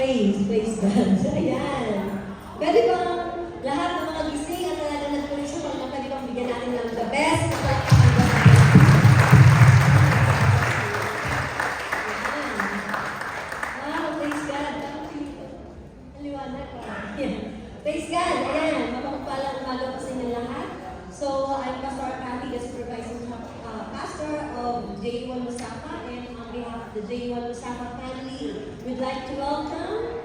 Praise God. Ayan. Pwede bang lahat ng mga gising at talaga nagpulis sa mga pwede bang bigyan natin ng the best? Wow, praise God. Maliwanag pa. Praise God. Ayan. Mapagpalang umaga po sa inyo lahat. So, I'm Pastor Cathy, the supervising pastor of J1 Musafa, and on behalf of the J1 Musafa family, we'd like to welcome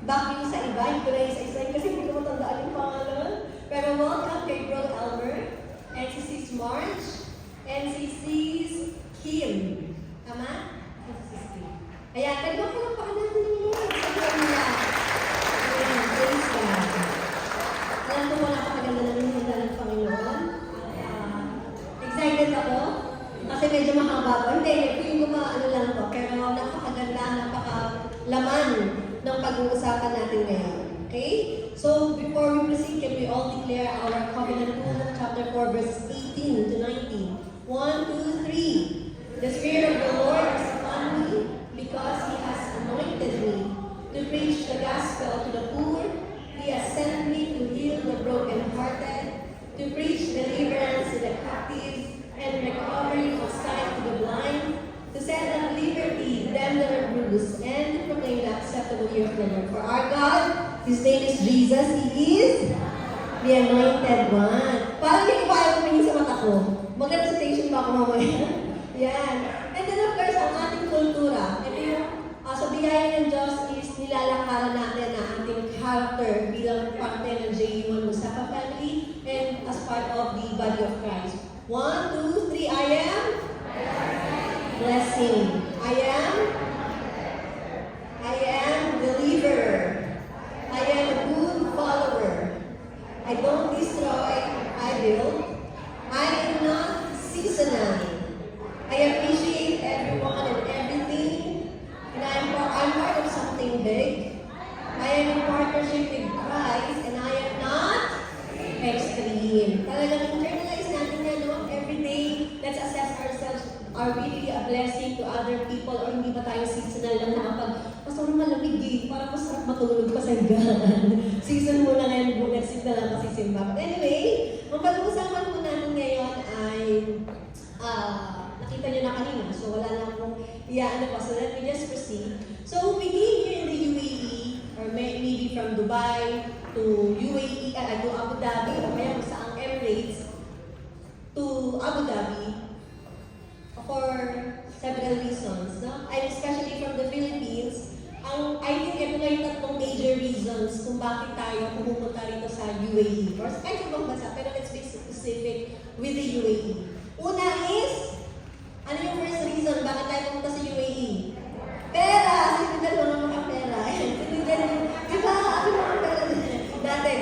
back yung sa iba, yung kulay sa isa, kasi hindi ko matandaan yung pangalan. Pero welcome kay Bro Elmer, and si Sis March, and si Sis Kim. Tama? Sis Kim. Ayan, kaya ko lang natin yung Lord sa buwan nila. Ayan, praise God. Alam ko wala ka maganda na rin yung ng Panginoon. Excited ako, kasi medyo mahaba ko. Hindi, yung ano lang to, pero napakaganda, napakalaman ng pag-uusapan natin ngayon. Okay? So, before we proceed, can we all declare our covenant rule, chapter 4, verses 18 to 19. 1, 2, 3. The Spirit of the Lord is upon me, because He has anointed me to preach the gospel to the poor. He has sent me to heal the brokenhearted, to preach deliverance to the captives, and recovery of sight to the blind, to set at liberty them that are bruised, and to proclaim the acceptable year of the Lord. For our God, His name is Jesus. He is the Anointed One. Parang hindi ko kaya kumingin sa mata ko. Mag-recitation ba ako mamaya? Yan. And then of course, ang ating kultura. Ito yung sa biyaya ng Diyos is nilalakaran natin ang ating character bilang parte ng J1 Musafa family and as part of the body of Christ. 1, 2, 3, I am blessing. I am deliverer. I am a good follower. I don't destroy, I build. I am not seasonal. I appreciate everyone and everything. And I'm part of something big. I am in partnership with Christ, and I am not extreme. Talagang internalize natin yan, no? Every day, let's assess ourselves. Are we really a blessing to other people, or hindi ba tayo seasonal lang na kapag masarap malamig eh, parang masarap matulog pa sa higaan. Season mo na ngayon, next week na lang kasi simba. But anyway, ang pag-uusapan po natin ngayon ay nakita nyo na kanina, so wala na akong ano pa. So let me just proceed. So we begin here in the UAE, or maybe from Dubai to UAE, to Abu Dhabi, o kaya sa ang Emirates to Abu Dhabi for several reasons, no? And especially from the Philippines, I think ito na yung tatlong major reasons kung bakit tayo pumupunta rito sa UAE. Or sa kahit ibang bansa, pero let's be specific with the UAE. Una is, ano yung first reason bakit tayo pumunta sa UAE? Pera! Sino dyan mga mga pera? Sino dyan? Di ba? Ano mga pera? Dati.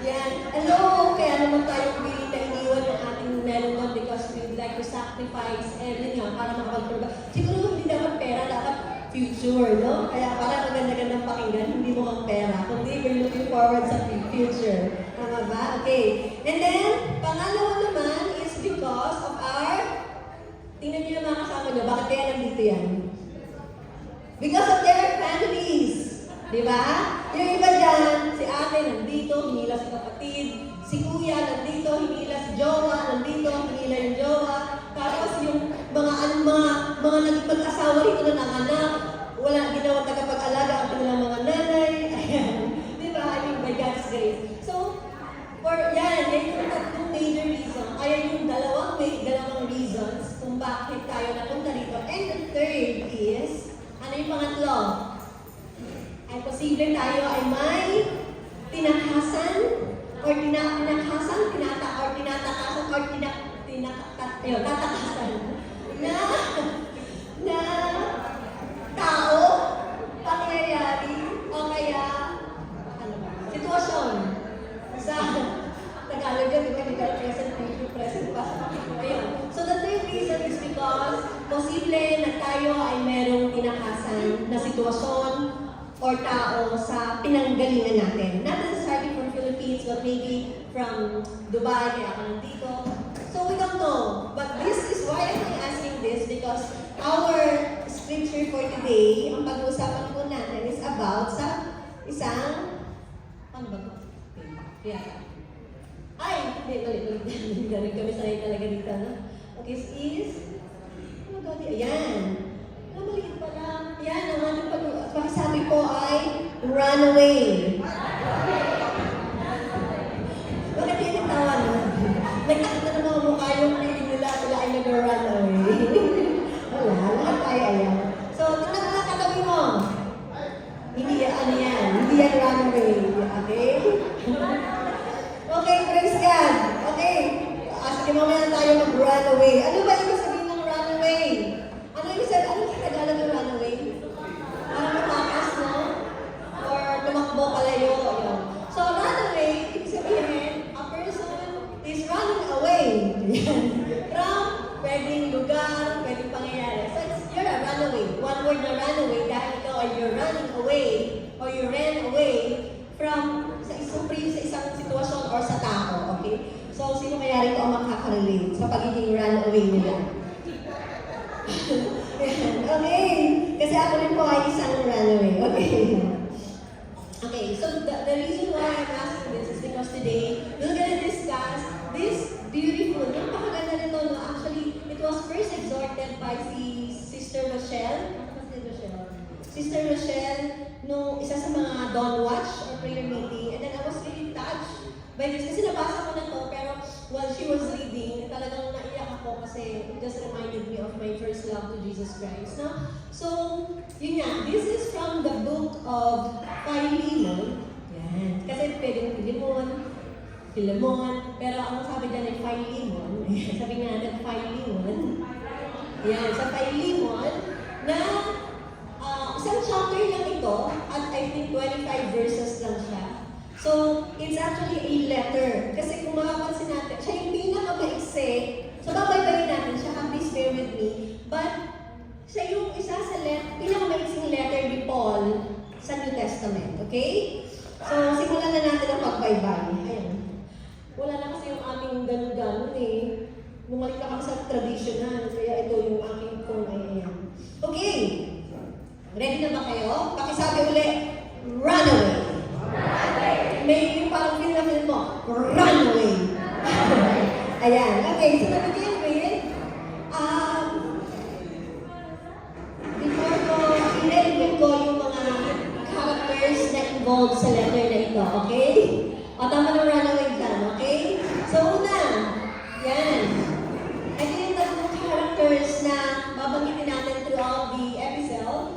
Yan. Hello! Kaya naman tayo willing na iniwan yung ating meron because we would like to sacrifice and yun nga, para makapag-provide. Siguro hindi dapat pera, dapat future, no? Kaya parang maganda-gandang pakinggan, hindi mo ang pera, kundi we're looking forward sa future. Tama ba? Okay. And then, pangalawa naman is because of our, tingnan niyo yung mga kasama niyo, bakit kaya nandito yan? Because of their families. Di ba? Yung iba dyan, si ate nandito, hinila si kapatid, si kuya nandito, hinila si jowa, nandito, hinila yung jowa, tapos yung mga naging mag-asawa rito na ng anak, wala ginawa tagapag-alaga ang kanilang mga nanay, ayan. Di ba? I mean, by God's grace. So, yan yung tatlong major reason. Kaya yung dalawang reasons kung bakit tayo napunta rito. And the third is, ano yung pangatlo? Ay posible tayo ay may tinatakasan na tao, pangyayari, o kaya sitwasyon. Sa Tagalog yun, di ba? Present, future, present, past. Ayun. So the third reason is because posible na tayo ay merong tinakasan na sitwasyon or tao sa pinanggalingan natin. Not necessarily from Philippines, but maybe from Dubai, kaya ako nandito. So we don't know. But this is why I'm asking this, because our scripture for today, ang pag-uusapan po natin is about sa isang, ano ba ito? Yeah. Ay, hindi, balik kami sanay talaga dito, no? Okay, is, ano ba ito? Ayan. Maliit pala. Ayan, ang ating pagsasabi po ay runaway. Bakit yung nagtawa, no? Nagkakita ng mga mukha yung piling nila ay nag-run away. Wala, lahat tayo ayan. So, tingnan mo lang katabi mo. Hindi yan, hindi yan run away. Okay? Okay, praise God. Okay. Sige, mamaya tayo mag-run away. Ano ba ibig sabihin ng run away? Ano ibig sabihin? Ano yung Tagalog ng run away? Parang lumakas, no? Or tumakbo palayo. Yun. So, run away, ibig sabihin, a person is running away. From pwedeng lugar, pwedeng pangyayari. So, you're a runaway. One word na runaway dahil ikaw ay you're running away or you ran away from sa isang sitwasyon or sa tao. Okay? So, sino kaya rin ang makaka-relate sa pagiging runaway nila? Okay. Kasi ako rin po ay isang runaway. Okay. Okay, so the reason why I'm asking this is because today we're gonna discuss this beautiful, napakaganda nito, no? Actually, it was first exhorted by si Sister Rochelle. Ano ba si Rochelle? Sister Rochelle, nung isa sa mga dawn watch or prayer meeting, and then I was really touched by this. Kasi nabasa ko na to, pero while she was reading, talagang naiyak ako kasi it just reminded me of my first love to Jesus Christ. No? So, yun nga, this is from the book of Philemon. Yan. Kasi pwedeng Philemon, pero ang sabi dyan ay Philemon. Sabi nga natin Philemon. Yan, sa Philemon, na isang chapter lang ito, at I think 25 verses lang siya. So, it's actually a letter. Kasi kung makapansin natin, siya yung pinaka-maiksi. So, babaybayin natin siya. Please bear with me. But, siya yung isa sa pinaka-maiksing letter ni Paul sa New Testament. Okay? So, simulan na natin ang pagbaybay. Ayan. Wala na kasi yung aming ganun-ganun eh. Bumalik na kami sa traditional. Kaya ito yung aking phone ay ayan. Okay. Ready na ba kayo? Pakisabi ulit. Runaway. May yung parang feel na feel mo, runaway. Ayan. Okay, so to begin with, before ko, i-review ko yung mga characters na involved sa letter na ito, okay? O, tama ng runaway dyan, okay? So, una, yan. Ito yung tatlong characters na babanggitin natin throughout the episode.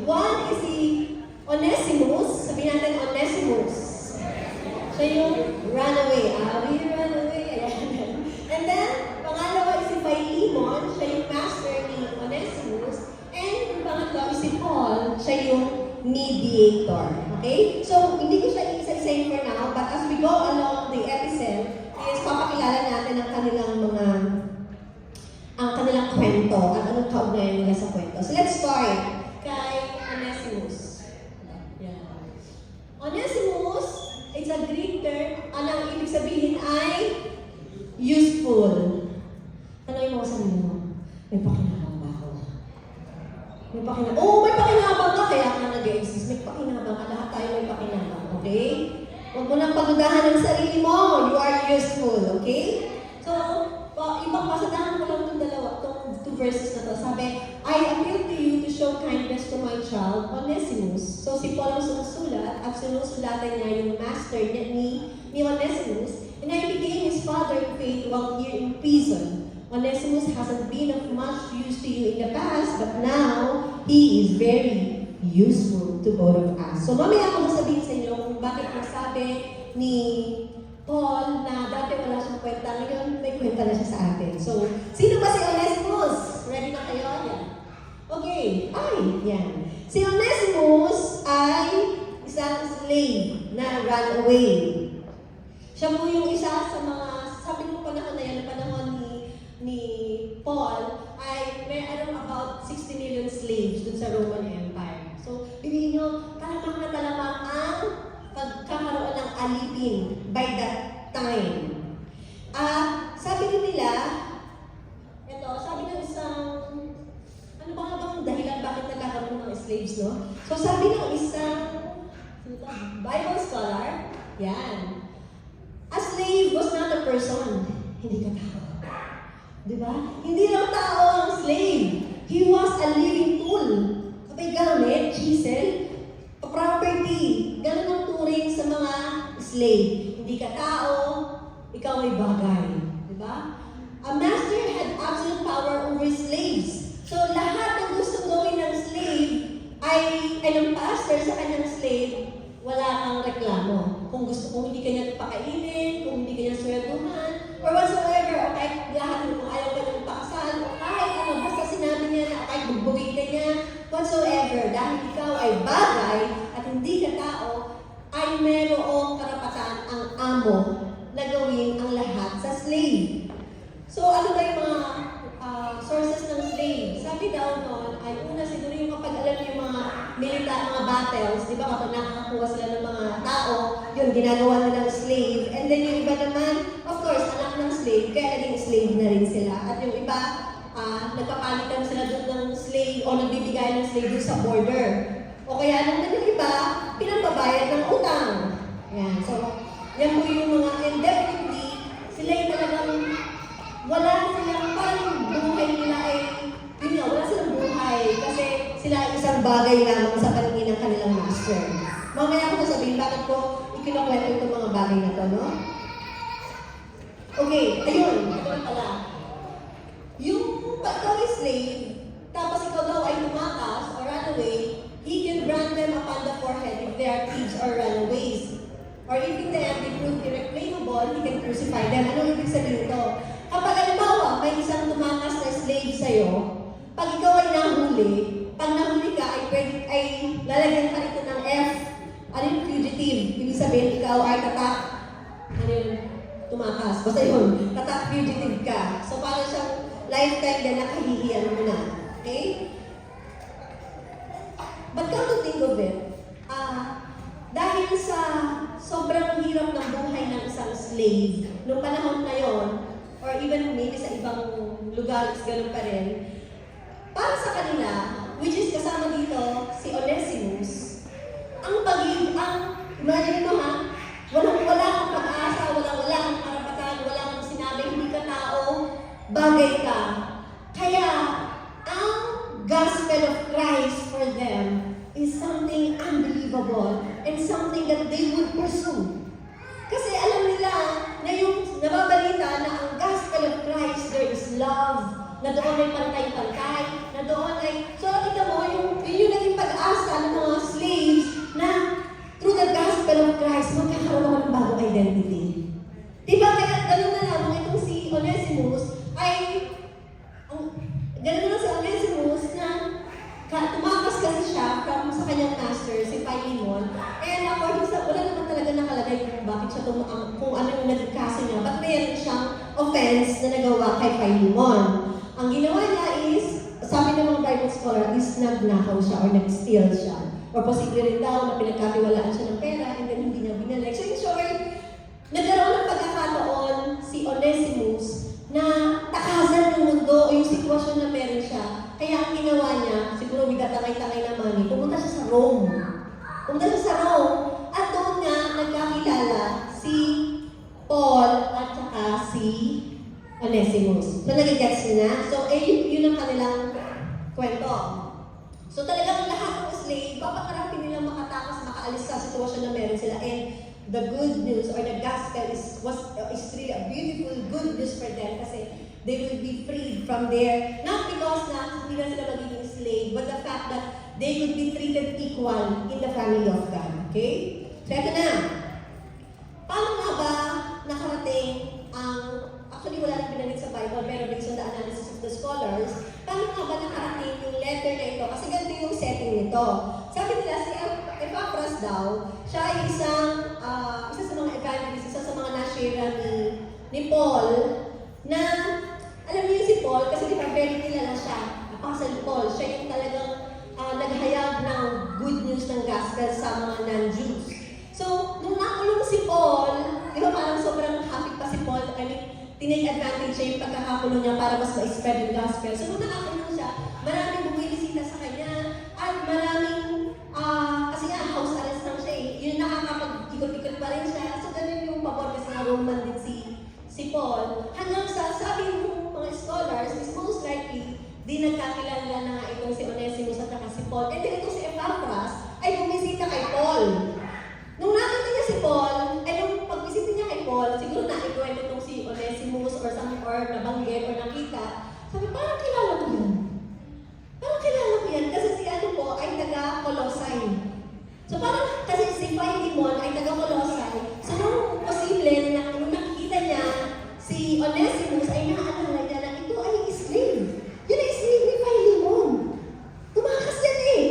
One is si Onesimus, sabihin natin Onesimus. Siya yung runaway. We run away. Ayan. And then, pangalawa is si Philemon, siya yung master ni Onesimus. And yung pangatlo is si Paul, siya yung mediator. Okay? So, hindi ko siya isa-isayin for now, but as we go along the episode, is papakilala natin ang kanilang kwento at anong kaugnayan nila sa kwento. So, let's start kay Onesimus. Onesimus, it's a Greek term, ang ibig sabihin ay useful. Ano yung mga sabihin mo? May pakinabang ba ako? May pakinabang? Oo, may pakinabang ka, kaya ka nag-exist. May pakinabang ka, lahat tayo may pakinabang, okay? Huwag mo nang pagudahan ng sarili mo. You are useful, okay? So, ibang pasadahan ko lang itong two verses na to. Sabi, I appeal to you to show kindness to my child, Onesimus. So, si Paul ang sumusulat at sinusulatan niya yung master ni Onesimus. And I became his father in faith while here in prison. Onesimus hasn't been of much use to you in the past, but now he is very useful to both of us. So, mamaya ako sabihin sa inyo kung bakit nasabi ni Paul na dati wala siyang kwenta, ngayon may kwenta na siya sa atin. So, sino ba si Onesimus? Ready na kayo? Yan. Okay. Yan. Si Onesimus ay isang slave na ran away. Siya po yung isa sa mga, sabi ko panahon na yan, panahon ni Paul, ay may about 60 million slaves dun sa Roman Empire. So, piliin nyo, talamang na talamang ang pagkakaroon ng alipin by that time. Sabi nila, sabi ng isang, ano ba slaves, no? So sabi ng isang Bible scholar, yan, a slave was not a person, hindi ka tao. Diba? Hindi lang tao ang slave. He was a living tool. Kapag gamit, chisel, property. Ganun ang turing sa mga slave. Hindi ka tao, ikaw ay bagay. Diba? A master had absolute power over slaves. So lahat ng gusto gawin ng slave ay ng master sa kanyang slave, wala kang reklamo. Kung hindi kanya pakainin, kung hindi kanya swelduhan, or whatsoever, o kahit lahat kung ayaw ka ng pakasal, o kahit ano, basta sinabi niya na kahit bugbugin ka niya, whatsoever, dahil ikaw ay bagay at hindi ka tao, ay merong karapatan ang amo na gawin ang lahat sa slave. So ano ba yung mga sources ng slave? Sabi daw noon, ay una siguro yung kapag alam yung mga mga battles, di ba kapag nakakakuha sila ng mga tao, yun, ginagawa nilang slave. And then yung iba naman, of course, anak ng slave, kaya naging slave na rin sila. At yung iba, nagpapalitan sila doon ng slave o nagbibigay ng slave doon sa border. O kaya naman yung iba, pinapabayad ng utang. Yan. So, yan po yung mga, and definitely, sila yung talagang wala silang parang buhay nila ay, yun nga, wala silang buhay kasi sila ay isang bagay lamang sa paningin ng kanilang master. Mamaya ako sasabihin, bakit ko ikinukwento itong mga bagay na to, no? Okay, ayun, ito na pala. Yung pag ikaw ay slave, tapos ikaw daw ay tumakas or run away, he can brand them upon the forehead if they are thieves or runaways. Or if in the end they prove irreclaimable, he can crucify them. Ano ibig sabihin ito? Kapag halimbawa, may isang tumakas na slave sa'yo, pag ikaw ay nahuli, pag nahuli ka, ay lalagyan ka rito ng F. Ano yung fugitive? Ibig sabihin, ikaw ay tatak. Ano yung tumakas? Basta yun, tatak fugitive ka. So, parang siyang lifetime na nakahihiyan mo na. Okay? But come to think of it, dahil sa sobrang hirap ng buhay ng isang slave, noong panahon na yon, or even maybe sa ibang lugar, ganun pa rin, para sa kanila, which is kasama dito, si Onesimus, imagine mo ha, wala kang pag-asa, wala kang karapatan, wala kang sinabi, hindi ka tao, bagay ka. Kaya, ang gospel of Christ for them is something unbelievable and something that they would pursue. Kasi alam nila na yung nababalita na ang gospel of Christ, there is love, na doon ay pantay-pantay, na doon ay, so kita mo, yung naging pag-asa ng mga slaves na through the gospel of Christ, magkakaroon ako ng bagong identity. Diba? Kaya gano'n na lang, itong si Onesimus ay, gano'n na si Onesimus na tumakas kasi siya from sa kanyang master, si Philemon. And according sa, wala naman talaga nakalagay kung bakit siya kung ano yung naging kaso niya. But mayroon siyang offense na nagawa kay Philemon. Ang ginawa niya is, sabi ng mga Bible scholar, is nagnakaw siya or nag-steal siya. Or posible rin daw na pinagkatiwalaan siya ng pera and then hindi niya binalik. So in short, nagkaroon ng pagkakataon si Onesimus na takasan ng mundo o yung sitwasyon na meron siya. Kaya ang ginawa niya, siguro may tatangay-tangay na money, pumunta siya sa Rome. Pumunta siya sa Rome at doon nga nagkakilala si Paul at saka si Onesimus. So nagigets niya na. So yun ang kanilang kwento. So talagang lahat ng slave, papakarapin nilang makatakas, makaalis sa sitwasyon na meron sila. And the good news or the gospel is really a beautiful good news for them kasi they will be freed from their, not because na hindi na sila magiging slave, but the fact that they will be treated equal in the family of God. Okay? So ito na. Paano nga ba nakarating ang, actually wala nang binanggit sa Bible, pero based on the analysis of the scholars, paano nga ba nakarating yung letter na ito? Kasi ganito yung setting nito. Sabi nila, si Epaphras daw, siya ay isa sa mga evangelist, isa sa mga nashare ni Paul, na alam niyo si Paul, kasi di ba very kilala siya, Apostle Paul, siya yung talagang naghayag ng good news ng gospel sa mga non-Jews. So, nung nakulong si Paul, di ba parang sobrang happy pa si Paul, tinake advantage siya yung pagkakakulong niya para mas ma-spread yung gospel. So, nung nakakulong siya, maraming bumilisita sa kanya, at maraming, kasi nga, house arrest lang siya eh. Yung nakakapag-ikot-ikot pa rin siya. So, ganun yung pabor kasi nga Roman din si Paul. Hanggang sa sabi ng mga scholars, is most likely, di nagkakilala na nga itong si Onesimus at saka si Paul. And then itong si Epaphras ay bumisita kay Paul. Nung nakita niya si Paul, ay nung pagbisita niya kay Paul, siguro nakikwento itong si Onesimus or nabanggit or nakita, sabi, parang kilala ko yan. Parang kilala ko yan kasi si ano po ay taga-Colossae. So parang kasi si Philemon ay taga-Colossae. So nung posible na nung nakikita niya si Onesimus ay naaalala niya na ito ay slave. Yun ay slave ni Philemon. Tumakas yan eh.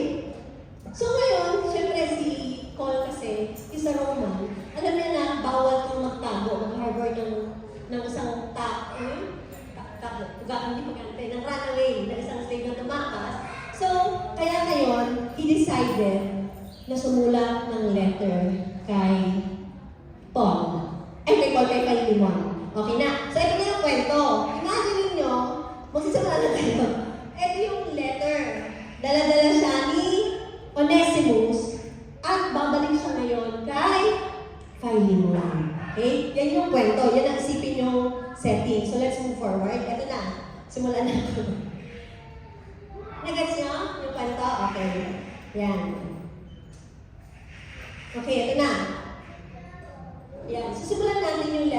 So ngayon, syempre si Paul kasi is a Roman. Alam niya na bawal kang magtago, mag-harbor ng isang ng runaway, ng isang slave na tumakas. So, kaya ngayon, he decided na sumulat ng letter kay Paul. Kay Philemon. Okay na. So, ito na yung kwento. Imagine ninyo, magsisimula na tayo. Ito yung letter. Dala-dala siya ni Onesimus at babalik siya ngayon kay Philemon. Okay? Yan yung kwento. Yan ang isipin yung setting. So, let's move forward. Ito na. Simulan na ito. Nagets nyo yung kwento? Okay. Yan. Okay, ito na. Yan. So, simulan natin yung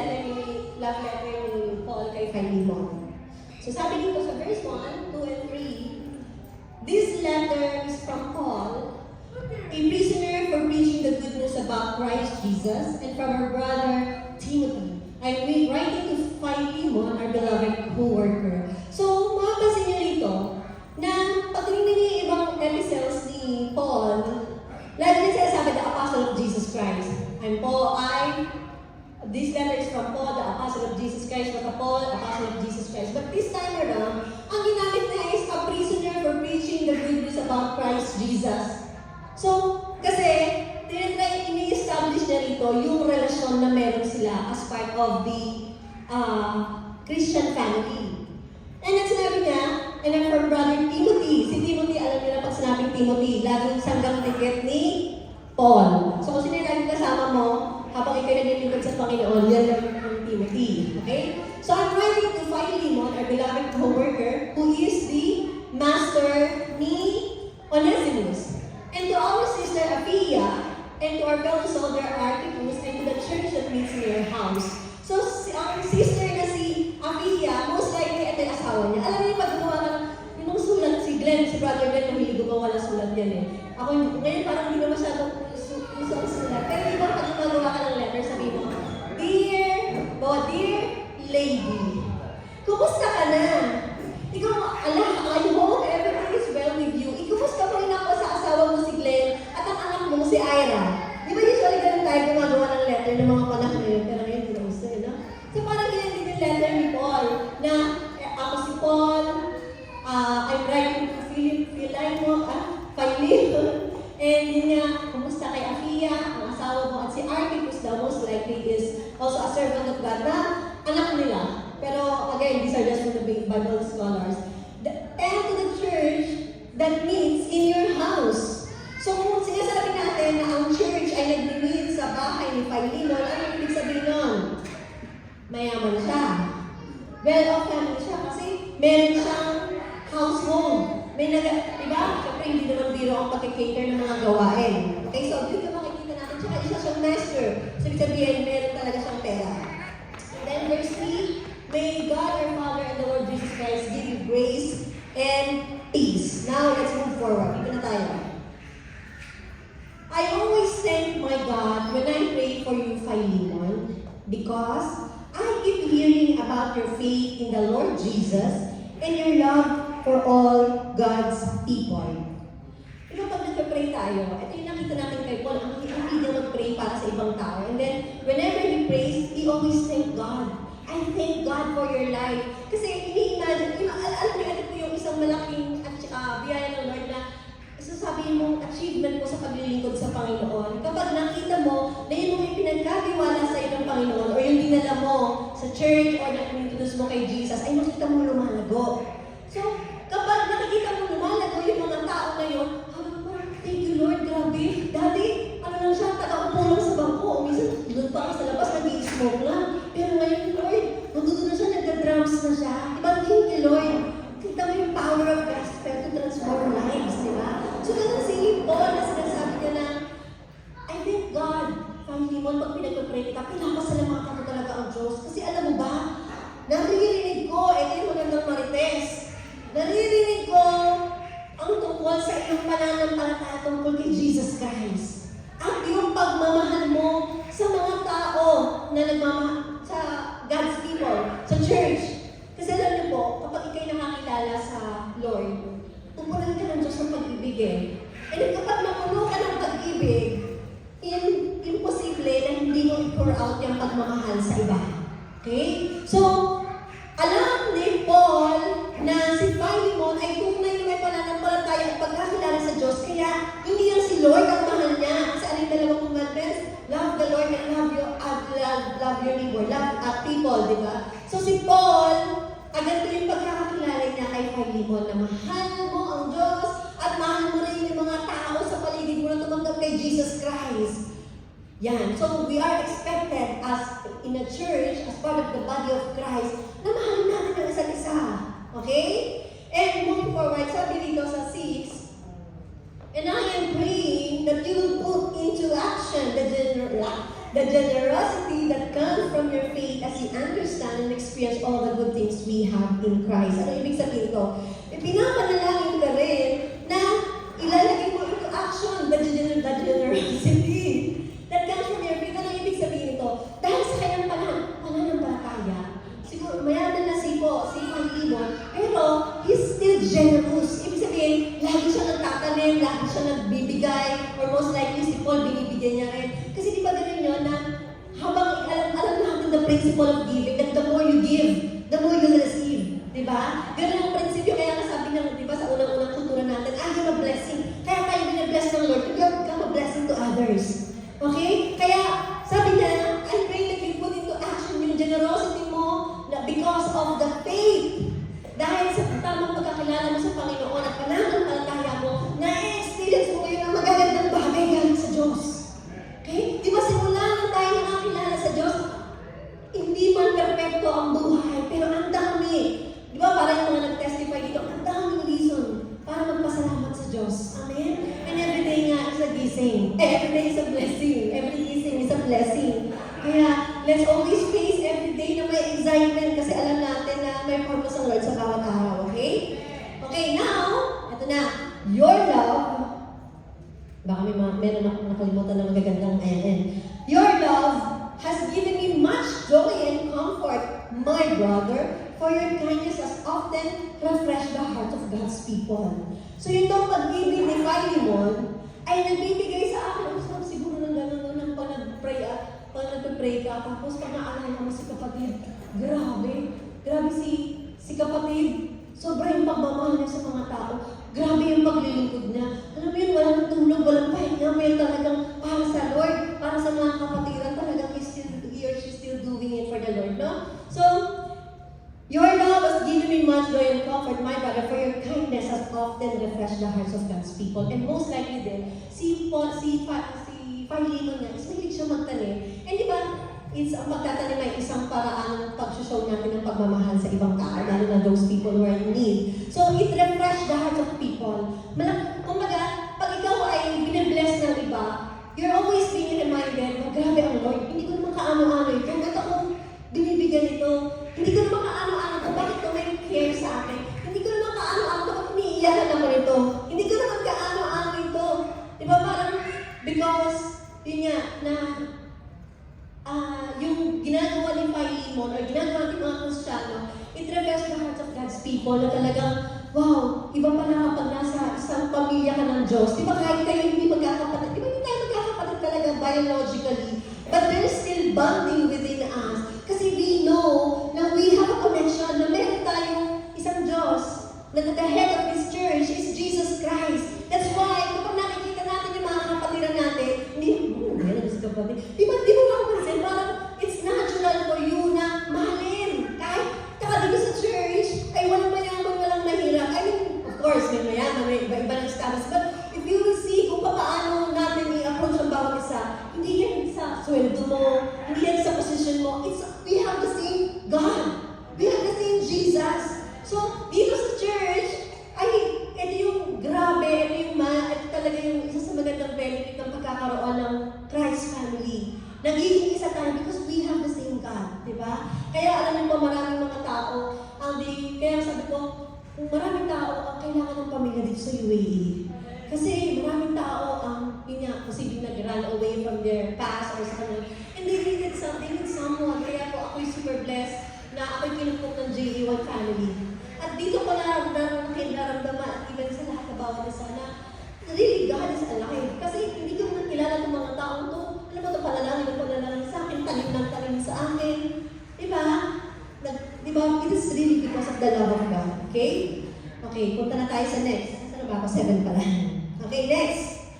love letter ni Paul kay Philemon. So, sabi dito sa verse 1, 2, and 3, this letter is from Paul, a prisoner for preaching the good news about Christ Jesus, and from our brother Timothy. I'm writing to Philemon, our beloved co-worker. So, makapansin niyo rito, na pagtingin niyo yung ibang epistles ni Paul, lagi niya sinasabi, the Apostle of Jesus Christ. This letter is from Paul, the Apostle of Jesus Christ, from Paul, Apostle of Jesus Christ. But this time around, ang ginamit niya is a prisoner for preaching the good news about Christ Jesus. So, kasi, ini-establish niya rito yung relasyon na meron sila as part of the Christian family. And at sinabi niya, and then from brother Timothy. Si Timothy, alam niyo na pag sinabing Timothy, laging sanggang ticket ni Paul. So kung sino yung laging kasama mo, habang ikaw naglilingkod sa Panginoon, yan lang yung Timothy. Okay? So I'm writing to Philemon, our beloved co-worker, who is the master ni Onesimus. And to our sister Apphia, and to our fellow soldier Archippus, and to the church that meets in your house. So, ang sister na si Apphia, most likely ito yung asawa niya. Alam niyo, pag gumawa ka yung sulat si Glenn, si Brother Glenn, mahilig gumawa ng sulat yan eh. Ako, ngayon parang hindi na masyadong gusto ang sulat. Pero di ba, pag gumagawa ka ng letter, sabi mo, Dear Lady, kumusta ka na? Ikaw, I hope everything is well with you. Ikumusta mo rin ako sa asawa mo si Glenn at ang anak mo si Ira. Di ba usually ganun tayo gumagawa ng letter ng mga panahon ngayon, pero ngayon hindi na gusto eh, no? So parang ganyan din yung letter ni Paul, na ako si Paul, I'm writing to Philemon, and yun nga, kumusta kay Apphia, ang asawa mo, at si Archippus daw most likely is also a servant of God na anak nila. Pero again, these are just from the big Bible scholars. And to the church that meets in your house. So kung sinasabi natin na ang church ay nag-meet sa bahay ni Philemon, ano ibig sabihin nun? Mayaman siya. Well-off family siya kasi meron siyang household. May diba? Siyempre hindi naman biro ang pag-cater ng mga gawain. Okay, so dito makikita natin siya, isa siyang master. So ibig sabihin, meron talaga siyang pera. And then verse 3, may God our Father and the Lord Jesus Christ give you grace and peace. Now, let's move forward. Dito na tayo. I always thank my God when I pray for you, Philemon, because I keep hearing about your faith in the Lord Jesus and your love for all God's people. Diba pag nagpa-pray tayo, ito yung nakita natin kay Paul, ang hindi niya mag-pray para sa ibang tao. And then, whenever he prays, he always thank God. I thank God for your life. Kasi ini-imagine, alam niyo, ito yung isang malaking biyaya ng Lord na sasabihin mong achievement mo sa paglilingkod sa Panginoon. Kapag nakita mo na yun yung pinagkabiwala sa iyo ng Panginoon or yung dinala mo sa church or na inintroduce mo kay Jesus, ay makita mo lumalago. So, kapag nakikita mo lumalago yung mga tao na yun, siya. Diba, thank you, Lord. Kita mo yung power of gospel to transform lives, di ba? So, ganun si Paul na sinasabi niya na, I thank God, Philemon, pag pinagpapray ka, pinapasalamatan mo talaga ang Diyos. Kasi alam mo ba, naririnig ko, ito yung magandang marites, naririnig ko ang tungkol sa iyong pananampalataya tungkol kay Jesus Christ. At yung pagmamahal mo sa mga tao na nagmamahal sa God's people, sa church. Kasi alam niyo po, kapag ikay nakakilala sa Lord, pupunan ka ng Diyos ng pag-ibig eh. And kapag napuno ka ng pag-ibig, imposible na hindi mo i-pour out yung pagmamahal sa iba. Okay? So, alam ni Paul na si Philemon ay tunay na may pananampalataya at pagkakilala sa Diyos. Kaya, hindi lang si Lord ang mahal niya. Sa aling dalawang commandments, love the Lord and love your neighbor. Love people, di ba? So, si Paul, agad yung pagkakakilala niya kay Philemon na mahal mo ang Diyos at mahal mo rin yung mga tao sa paligid mo na tumanggap kay Jesus Christ. Yan. So, we are expected as in a church, as part of the body of Christ, na mahalin natin ang isa't isa. Okay? And moving forward, sabi dito sa 6, and I am praying that you will put into action the generosity that comes from your faith as you understand and experience all the good things we have in Christ. Ano ibig sabihin ko? Pinapanalangin ka rin na ilalagay mo into action the generosity that comes from your faith. Ano ibig sabihin ito? Dahil sa kanyang pananampalataya, siguro mayaman na si Philemon, pero he's still generous. Ibig sabihin, lagi siya nagtatanim, lagi siya nagbibigay, or most likely si Paul binibigyan niya rin. Kasi di ba ganun yun na habang alam natin the principle of giving, that the more you give, the more you'll receive. Di ba? Ganun ang prinsipyo. Kaya nasabi ng, di ba, sa unang-unang kultura natin, you're a blessing. Kaya tayo binabless ng Lord, you become a blessing to others. Okay? Kaya, sabi niya, I pray that you put into action yung generosity mo na because of the faith. Dahil sa tamang pagkakilala mo sa Panginoon at pananampalataya mo, na-experience mo yun ang magagandang bagay galing sa Diyos. Okay? Di ba simula nang tayo nakakilala sa Diyos, hindi man perfecto ang buhay, pero ang dami. Di ba parang yung mga nag-testify dito, ang daming reason para magpasalamat sa Diyos. Amen? And every day nga is a gising. Every day is a blessing. Every gising is a blessing. Kaya, let's always face every day na may excitement kasi alam natin na may purpose ang Lord sa bawat araw. Okay? Okay, now, ito na. Your love, baka meron akong nakalimutan na magagandang ayan. Your love has given me much joy and comfort, my brother, for your kindness has often refreshed the heart of God's people. So yun daw pag-ibig ni Philemon ay nagbibigay sa akin. Ang siguro ng gano'n nang pag nagpapray ka, tapos pag naalala mo si kapatid, grabe si kapatid, sobrang pagmamahal niya sa mga tao, grabe yung paglilingkod niya. Alam mo yun, walang tulog, walang pahinga, may talagang para sa Lord, para sa mga kapatiran, talagang he or she still doing it for the Lord, no? So, your love has given me much joy and comfort, my brother, for your kindness has often refreshed the hearts of God's people. And most likely din, si Philemon nga, is mahilig siya magtanim. And di ba, ang pagtatanim ay isang paraan ng pag-show natin ng pagmamahal sa ibang tao, lalo na those people who are in need. So, it refreshed the hearts of people. Kumbaga, pag ikaw ay binibless ng iba, you're always being reminded na grabe ang Lord, hindi ko naman kaano-ano ito. Ba't ako binibigyan ito? Hindi ko naman kaano-ano ito. Bakit ko may care sa akin? Hindi ko naman kaano-ano ito. Bakit umiiyakan ako nito? Hindi ko naman kaano-ano ito. Diba parang, because, yun nga, na yung ginagawa ni Philemon or ginagawa ng mga Kristiyano, it reflects the hearts of God's people na talagang, wow, iba pa na kapag nasa isang pamilya ka ng Diyos. Di ba kahit kayo hindi magkakapatid? Di ba hindi tayo magkakapatid talaga biologically? But there's still bonding within us. Kasi we know na we have a connection na meron tayong isang Diyos na the head of this church is Jesus Christ. That's why, kapag nakikita natin yung mga kapatiran natin, hindi kapatid. Di ba makapansin? Parang it's natural for you na mahalin. Kahit dito sa church, ay walang mayaman, walang mahirap. I mean, of course, may mayaman, may iba-iba ng status. But if you will see kung paano natin i-approach ang bawat isa, hindi yan sa sweldo mo, hindi yan sa position mo. We have the same God. We have the same Jesus. So, dito sa church, ay, ito yung grabe, ito talaga yung isa sa magandang benefit ng pagkakaroon ng Christ family. Nagiging isa tayo because we have the same God, di ba? Kaya alam niyo po, maraming mga tao, kaya sabi ko, maraming tao ang kailangan ng pamilya dito sa UAE. Kasi maraming tao yun nga, posibleng nag-run away from their past or something. And they needed someone. Kaya po ako'y super blessed na ako'y kinupok ng JA1 family. At dito ko nararamdaman at even sa lahat na bawat isa na really God is alive. Kasi hindi ko nakilala ng mga taong to. Ano ba ito panalangin sa akin, talim ng talim sa akin. Diba? Diba? It is really because of the love of God. Okay? Okay, punta na tayo sa next. Saan na ba ako? 7 pala. Okay, next.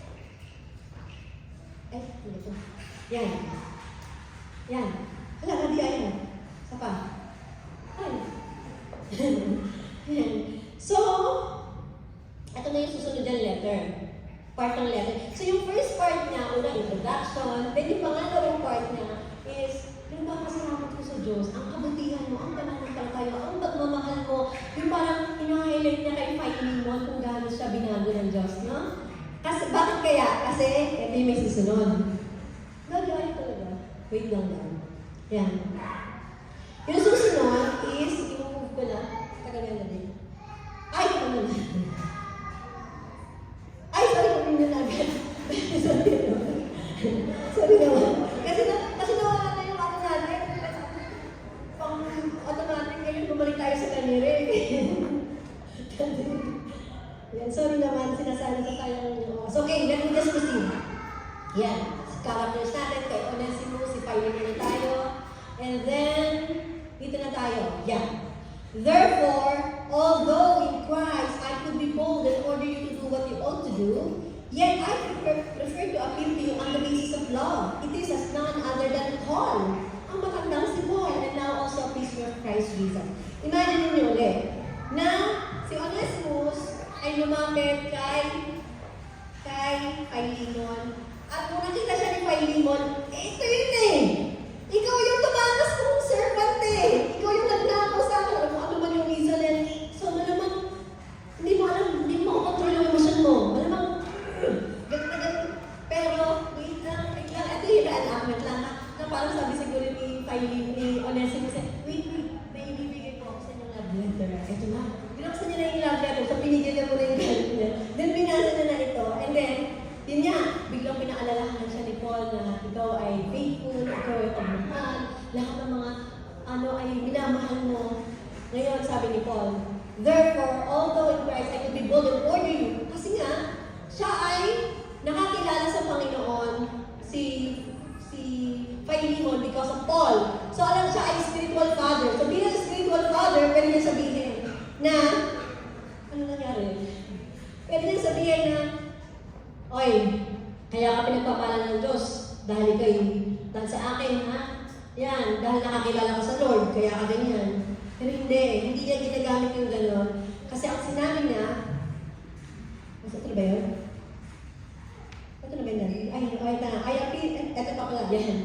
Ay, ano ito? Yan. Yan. Hala, hindi ayaw. Isa pa. Ay. Yan. So, ito na yung susunod ng letter. Part ng letter. So, yung first part niya, una, introduction. Then, yung pangalawang part niya is, yung pasalamat ko sa Diyos, ang kabutihan mo, ang pananampalataya, ang pagmamahal mo, yung parang ina-highlight niya kay Philemon kung gaano siya binago ng Diyos, no? Kasi, bakit kaya? Kasi, ito yung may susunod. Nag-ayos talaga. Wait lang lang. Yan. Yung susunod is, i-move ko na. Tagal na din. Ay, ito na. Ay, sorry, kumin na agad. Sorry naman. Kasi nawala na yung ano natin. Pang automatic ngayon, bumalik tayo sa kanire. Yan, sorry naman, sinasali sa tayo ng oras. Okay, let me just proceed. Yan, characters natin, kay Onesimus, si Philemon na tayo. And then, dito na tayo. Yan. Therefore, although in Christ I could be bold and order you to do what you ought to do, yet I prefer to appeal to you on the basis of love. It is as none other than Paul, ang matandang si Paul, and now also a prisoner of Christ Jesus. Imagine niyo ulit, na si Onesimus ay lumapit kay Philemon. At kung nakita siya ni Philemon, ito yun eh! Ikaw yung tumakas kong servant eh! Ikaw yung nagnakaw sa akin. Alam mo, ano man yung reason eh. So, malamang, hindi mo makontrol yung emosyon mo. Malamang, pero, wait lang. Ito yung reenactment lang na parang sabi siguro ni Onesimus, wait, may ibibigay ko ako sa inyong love letter. Ito na. Binuksan niya na yung love letter, so pinigil niya mo na yung galit niya. Then, binasa niya na ito. And then, yun nga, biglang pinaalalahanan siya ni Paul na ikaw ay faithful, ikaw ay pagmahal, lahat ng mga ay minamahal mo. Ngayon, sabi ni Paul, therefore, although in Christ I could be bold and order you, kasi nga, siya ay nakakilala sa Panginoon, si Philemon because of Paul. So, alam siya ay spiritual father. So, bilang spiritual father, pwede niya sabihin na, ano nangyari? Pwede niya sabihin na, oy, kaya ka pinagpapala ng Diyos dahil dahil sa akin, ha? Yan, dahil nakakilala ko sa Lord, kaya ka ganyan. Pero hindi niya ginagamit yung gano'n. Kasi ang sinabi niya, ito na ba yun? Ito na ba yun? Ito pa pala, yan.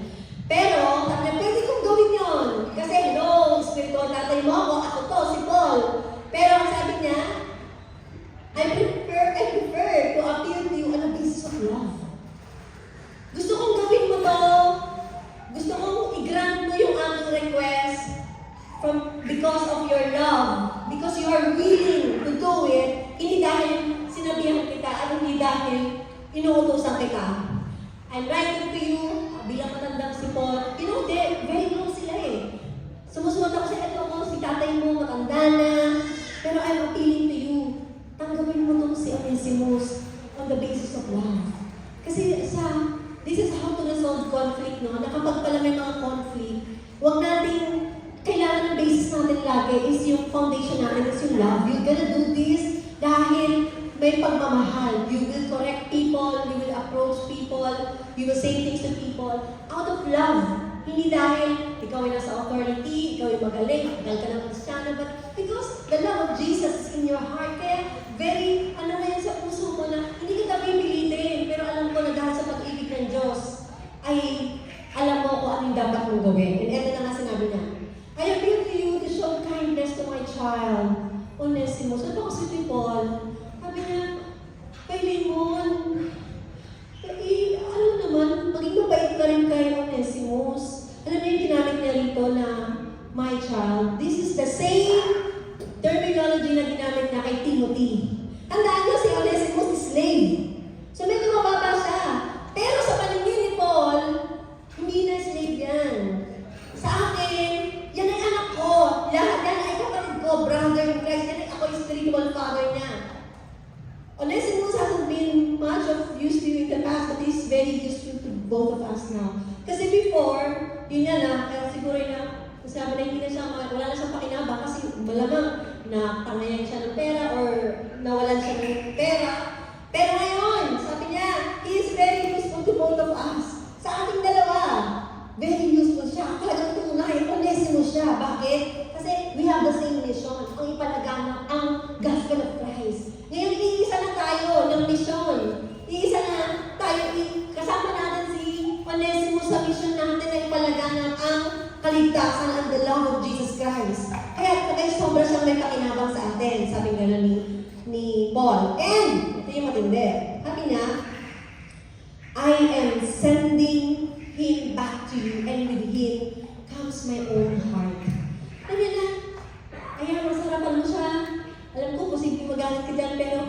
Pero, sabi niya, pwede kong gawin yun. Kasi, no, spiritual tatay mo ako to, si Paul. Pero, ang sabi niya, I prefer to appeal to you on a basis of love. Gusto kong gawin mo to. Gusto kong i-grant mo yung aking request because of your love. Because you are willing to do it. Hindi dahil sinabihan kita, hindi dahil inuutosan kita. I'm writing to you, bilang matandang si Paul. Very close sila eh. Sumusunod ako sa ito ko, si tatay mo, matanda na. Pero I'm appealing to you. Tanggapin mo itong si Onesimus on the basis of love. Kasi this is how to resolve conflict, no? Na kapag pala may mga conflict, huwag natin, kailangan ng basis natin lagi is yung foundation natin is yung love. You're gonna do this dahil may pagmamahal. You will correct people, you will approach people, you will say things to people out of love. Hindi dahil ikaw ay nasa authority, ikaw ay magaling, tagal ka ng Kristiyano, but because the love of Jesus is in your heart, kaya very, na yan sa puso mo na hindi kita pipilitin, pero alam ko na dahil sa pag-ibig ng Diyos, ay alam mo kung anong dapat mong gawin. And eto na nga sinabi niya, I appeal to you to show kindness to my child, Onesimus. Ano kasi ni Paul? Sabi niya, Philemon, ano naman, maging mabait ka rin kay Onesimus. Alam niyo yung ginamit niya rito na, my child, this is the same terminology na ginamit niya kay Timothy. Tandaan niyo si Onesimus is slave. So medyo mababa siya. Pero sa paningin ni Paul, hindi na slave yan. Sa akin, yan ay anak ko. Lahat yan ay kapatid ko, brother in Christ. Yan ay ako yung spiritual father niya. Onesimus hasn't been much of use to you in the past, but he's very useful to both of us now. Kasi before, yun yan kaya siguro na, sabi na hindi na siya, wala na siyang pakinabang kasi malamang na tangayan siya ng pera or nawalan siya ng pera. Pero ngayon, sabi niya, he is very useful to both of us. Sa ating dalawa, very useful siya. Talagang tunay, Onesimus siya. Bakit? Kasi we have the same mission, ang ipalaganap ang gospel of Christ. Ngayon, iisa na tayo ng mission. Iisa na tayo, kasama natin si Onesimus sa mission natin na ipalaganap ang kaligtasan and the love of Jesus Christ. Kaya sobra siyang may pakinabang sa atin, sabi nga ni Paul. And, ito yung matindi. Sabi niya, I am sending him back to you, and with him comes my own heart. Sabi na, ayan, masarapan mo siya. Alam ko, posibleng magalit ka dyan, pero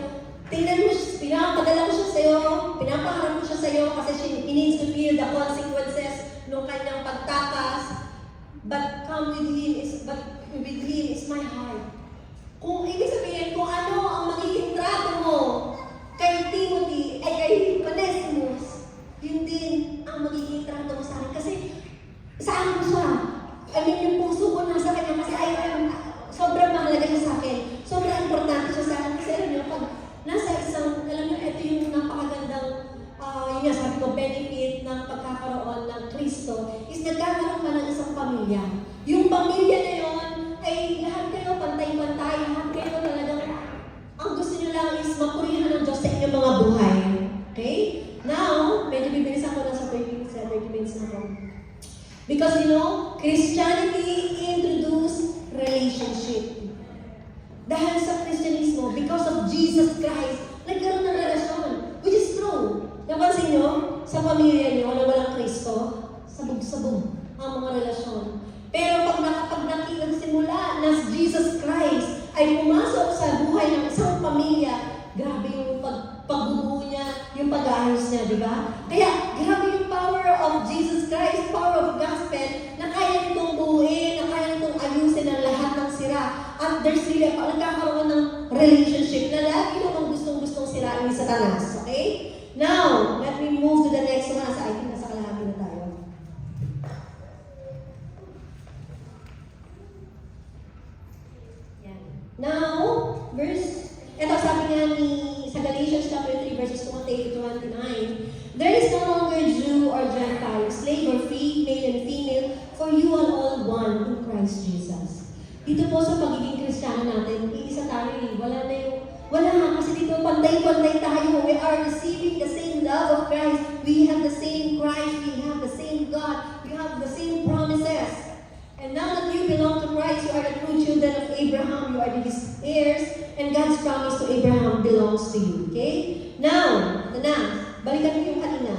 tingnan mo, pinapadala ko siya sa'yo, pinapaharap ko siya sa'yo, kasi he needs to feel the consequences ng kanyang pagtakas. But with him is my heart. Kung ibig sabihin, kung ano ang magiging trato mo kay Timothy, ay kay Onesimus, yun din ang magiging trato mo sa akin. Kasi saan mo siya? I mean, yung puso ko nasa kanya kasi sobrang mahalaga siya sa akin. Sobrang importante siya sa akin. Kasi alam niyo, pag nasa isang, alam niyo, ito yung napakagandang, yun nga, sabi ko, benefit ng pagkakaroon ng Kristo is nagkakaroon ka ng isang pamilya. Yung pamilya na yun, ay lahat kayo pantay-pantay, lahat kayo talagang, ang gusto nyo lang is mapurihan ng Diyos sa inyong mga buhay. Okay? Now, medyo bibilisan ko na sa 30 minutes na po. Because Christianity introduced relationship. Dahil sa Kristyanismo, because of Jesus Christ, nagkaroon ng relasyon. Which is true. Napansin nyo, sa pamilya nyo na walang Kristo, sabog-sabog ang mga relasyon. Pero pag nagsimula na si Jesus Christ ay pumasok sa buhay ng isang pamilya, grabe yung pagbubuo niya, yung pag-aayos niya, di ba? Kaya, grabe yung power of Jesus Christ, power of gospel, na kaya nitong buuin, na kaya nitong ayusin ang lahat ng sira. At there's really, nagkakaroon ng relationship na lagi naman gustong-gustong sirain ni Satanas. Okay? Now, let me move to the next one. I think nasa kalahati na tayo. Now, ito sabi nga sa Galatians chapter 3, verses 28 to 29, there is no longer Jew or Gentile, slave or free, male and female, for you are all one in Christ Jesus. Dito po sa pagiging Kristiyano natin, iisa tayo wala nga kasi dito pantay-pantay tayo. We are receiving the same love of Christ. We have the same Christ. We have the same God. We have the same promises. And now that you belong to Christ, you are the true children of Abraham. You are His heirs, and God's promise to Abraham belongs to you. Okay? Now, balikan niyo yung kanina.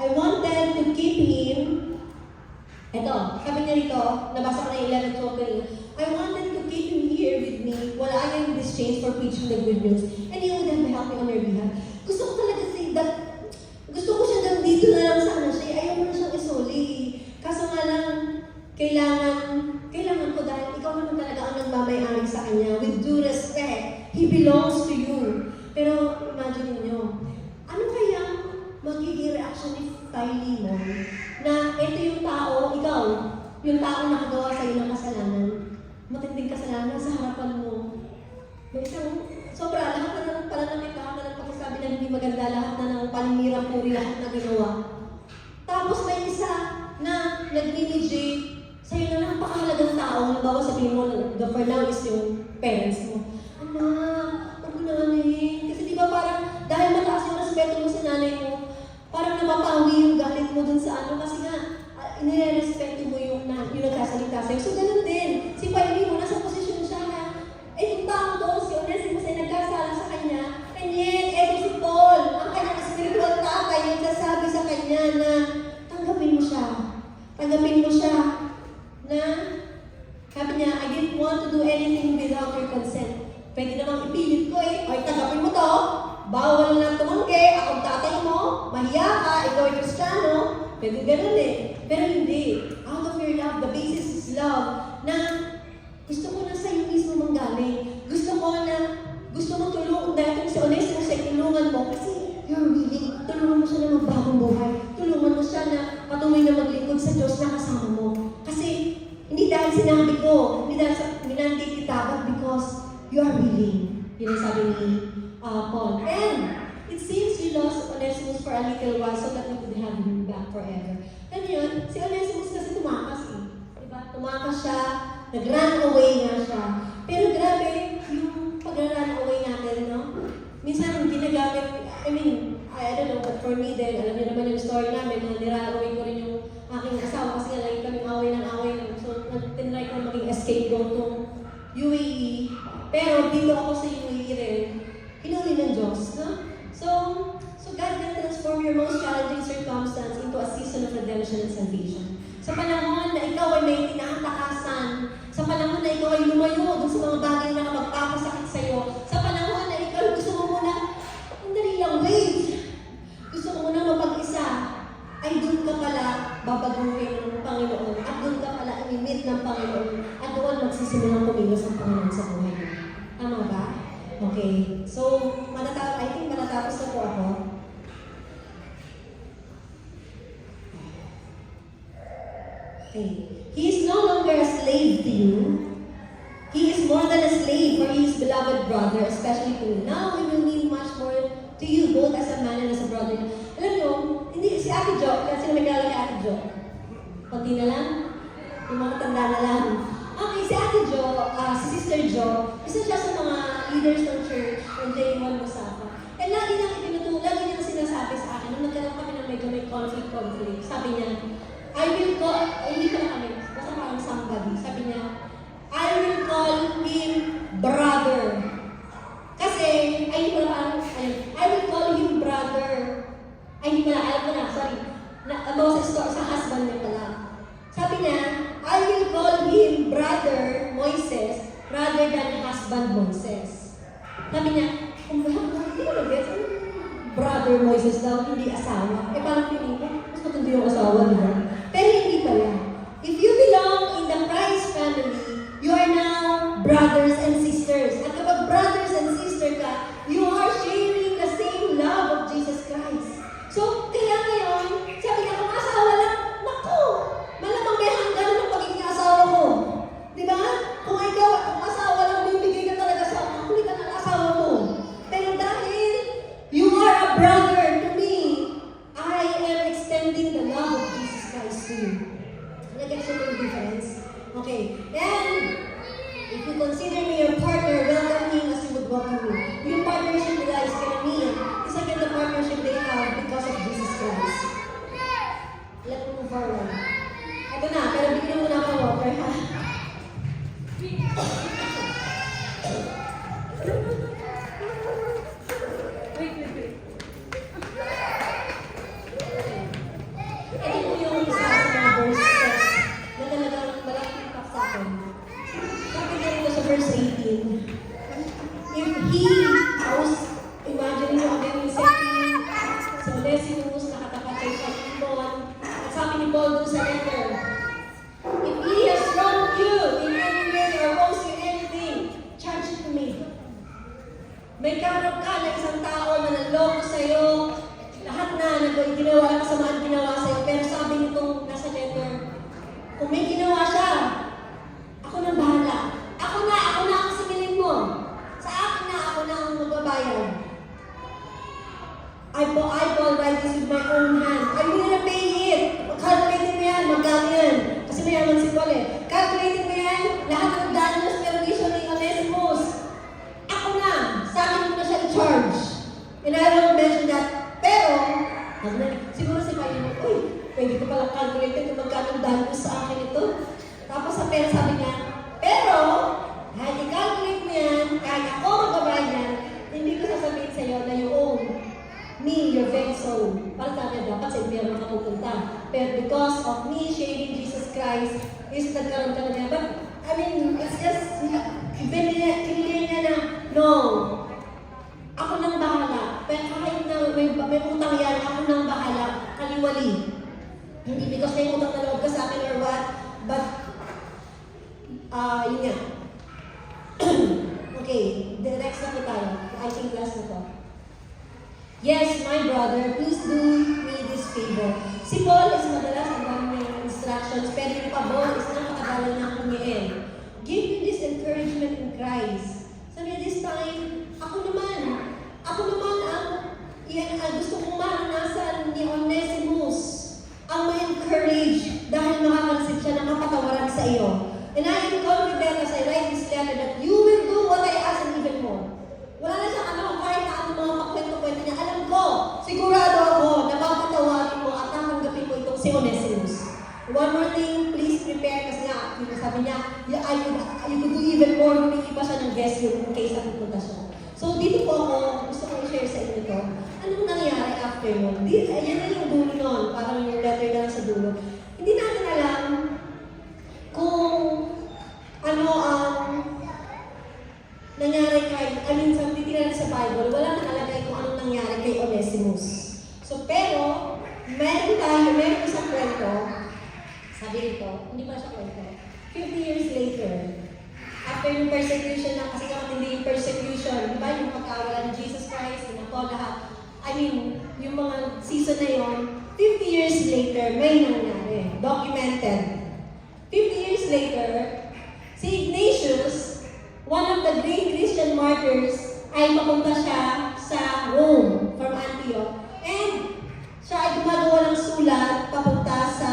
I wanted to keep him. Ito, sabi niya rito, nabasa ko na 11:12 kanina. I wanted to keep him here with me while I am in this change for preaching the good news, and he would have helped me on your behalf. Gusto ko talaga gusto ko siya nandito na lang sana siya. Ayaw mo na siyang isuli. Kaso nga lang, kailangan ko dahil ikaw naman talaga ang nagmamayari sa kanya. With due respect, he belongs to you. Pero imagine niyo, ano kaya magiging reaction ni Philemon na ito yung tao, ikaw, yung tao nakagawa sa iyo ng kasalanan, matinding kasalanan sa harapan mo. May isang, sobra, lahat na ng pananamit, lahat na ng pagkasabi na hindi maganda, lahat na ng paninirang puri, lahat na ginawa. Tapos may isa na nag-mediate sa'yo na napakahalagang tao, halimbawa sabihin mo, the for now is yung parents mo. Anak, huwag mo namin. Kasi di ba parang, dahil mataas yung respeto mo sa nanay mo, parang napapawi yung galit mo dun sa ano, kasi nga, nire-respeto mo yung nagkasalita sa'yo. So, ganun din. Si Philemon, nasa posisyon siya. Pwede namang ipilit ko eh. Ay, tagapin mo to. Bawal na tumanggi. Akong tatay mo. Mahiya ka. Ikaw ay Kristiyano. Pwede ganun eh. Pero hindi. Out of your love, the basis is love. Na gusto ko na sa'yo mismo manggaling. Gusto mo tulungan. Dahil kung si Onesimus ay tulungan mo. Kasi you're willing. Tulungan mo siya na magbagong buhay. Tulungan mo siya na patuloy na maglingkod sa Diyos na kasama mo. Kasi hindi dahil sinabi ko, hindi dahil minandate kita, but because you are willing. Yun ang sabi ni Paul. And it seems you lost Onesimus for a little while so that you could have him back forever. And yun, si Onesimus kasi tumakas eh. Diba? Tumakas siya, nag-run away nga siya. Pero grabe, yung pag-run away natin, no? Minsan ginagamit, I don't know, but for me din, alam niyo naman yung story namin na nirun away ko rin yung aking asawa kasi lagi kaming away ng away. So, tinry ko maging scapegoat tong UAE. Pero dito ako sa UAE rin, pinuli ng Diyos, no? So God can transform your most challenging circumstance into a season of redemption and salvation. Sa panahon na ikaw ay may tinatakasan, sa panahon na ikaw ay lumayo dun sa mga bagay na magpapasakit sa'yo, sa panahon na ikaw gusto mo muna, hindi lang wait. Gusto mo muna mapag-isa, ay doon ka pala babaguhin ng Panginoon at doon ka pala imimit ng Panginoon at doon magsisimulang kumilos ang Panginoon sa buhay mo. Tama ba? Okay. So, I think matatapos na po ako. Okay. He is no longer a slave to you. He is more than a slave for his beloved brother, especially to you. Now, he will mean much more to you, both as a man and as a brother. Alam nyo, hindi si Ate Jo, kasi na may kilala kay Ate Jo. Kunti na lang. Yung mga tanda na lang. Okay, si Ate Jo, si Sister Jo, isa siya sa mga leaders ng church, ng J1 Masaka. And lagi niyang sinasabi sa akin, nung nagkaroon kami ng medyo may conflict. Sabi niya, I will call, hindi ko na kami, basta parang somebody. Sabi niya, I will call him brother. Kasi, I will call him brother. Alam ko na, sorry. Sa husband niya pala. Sabi niya, I will call him brother Moises rather than husband Moses. Sabi niya, hindi ko na-get, brother Moises daw, hindi asawa. Parang feeling ko, mas matindi yung asawa, di ba? Pero hindi pala. If you belong in the Christ family, you are now brothers and sisters. At kapag brothers and sisters ka, you are sharing the same love of Jesus Christ. So, kaya ngayon, sabi niya, kung asawa lang, naku, malamang may hanggan ng pagiging asawa mo. Di ba? Kung asawa lang, bibigay ka talaga sa kulit ng asawa mo. Pero dahil you are a brother to me, I am extending the love of Jesus Christ to you. Nag-get siya yung difference? Okay. And, if you consider me your partner, welcome him as you would welcome me. Yung partnership nila is kaya me. Isa kaya the partnership they have because of Jesus Christ. Let's move forward. Ito na, pero bigyan mo na ako water, ha? Wait. Ito po yung isa sa mga verses na talagang malaking impact sa akin. Sabi na rin sa verse 18, if he, imagine mo again yung setting, sa Onesimus, nakatapat kay Panginoon, at sabi ni Paul dun sa letter, if he has wronged you in any way or owes you anything, charge it to me. May karap ka na isang tao na nanloko sa'yo, lahat na ginawa, kasamaan ginawa sa'yo, pero sabi nitong nasa letter, kung may ginawa siya, ako nang bahala. Ako na ang singilin mo. Sa akin na, ako na ang magbabayad. I Paul write this with my own hand. I'm gonna pay it. Calculating mo yan, magkano yan. Kasi mayaman si Paul eh. Calculating mo yan, lahat ng damage permission ni Onesimus. Ako na, sa akin mo na siya i-charge. And I won't mention that. Pero, siguro si Panginoon, uy, pwede ko palang calculate kung magkano damage sa akin ito. Tapos sa pera sabi niya, pero, kahit i-calculate mo yan, kahit ako magbabayad yan, hindi ko sasabihin sa'yo na you own me, your vessel. Para sabi niya, dapat sa impyerno ka pupunta. Pero because of me sharing Jesus Christ, is nagkaroon ka na niya. But, it's just, kinili niya na Okay, next na po tayo. I think last na to. Yes, my brother, please do me this favor. Si Paul is madalas ang dami ng instructions, pero yung pabor is napakadala niyang humiin. Give me this encouragement in Christ. Sabi this time, ako naman ang gusto kong maranasan ni Onesimus ang ma-encourage dahil makakalasip siya ng kapatawaran sa iyo. And I am confident as I write this letter that you will do what I ask and even more. Wala na siyang kahit na mga pakwento-kwento niya. Alam ko, sigurado ako na mapatawarin mo at natanggapin mo itong si Onesimus. One more thing, please prepare kasi nga, sabi niya, you could do even more, humingi pa siya ng guest room kaysa pupunta siya. So dito po ako, gusto ko i-share sa inyo ito. Anong nangyari after nun? Yan na yung dulo nun, parang yung letter na lang sa dulo. Hindi natin alam kung ano ang nangyari kay, sa titignan sa Bible, wala nakalagay kung anong nangyari kay Onesimus. So pero, meron isang kwento, sabi rito, hindi pa siya kwento, 50 years later, after yung persecution na, kasi matindi yung persecution, di ba yung pagkawala ni Jesus Christ, pinako lahat, yung mga season na yun, 50 years later, may nangyari, documented. 50 years later, si Ignatius, one of the great Christian martyrs, ay mapunta siya sa Rome from Antioch. And siya ay gumagawa ng sulat papunta sa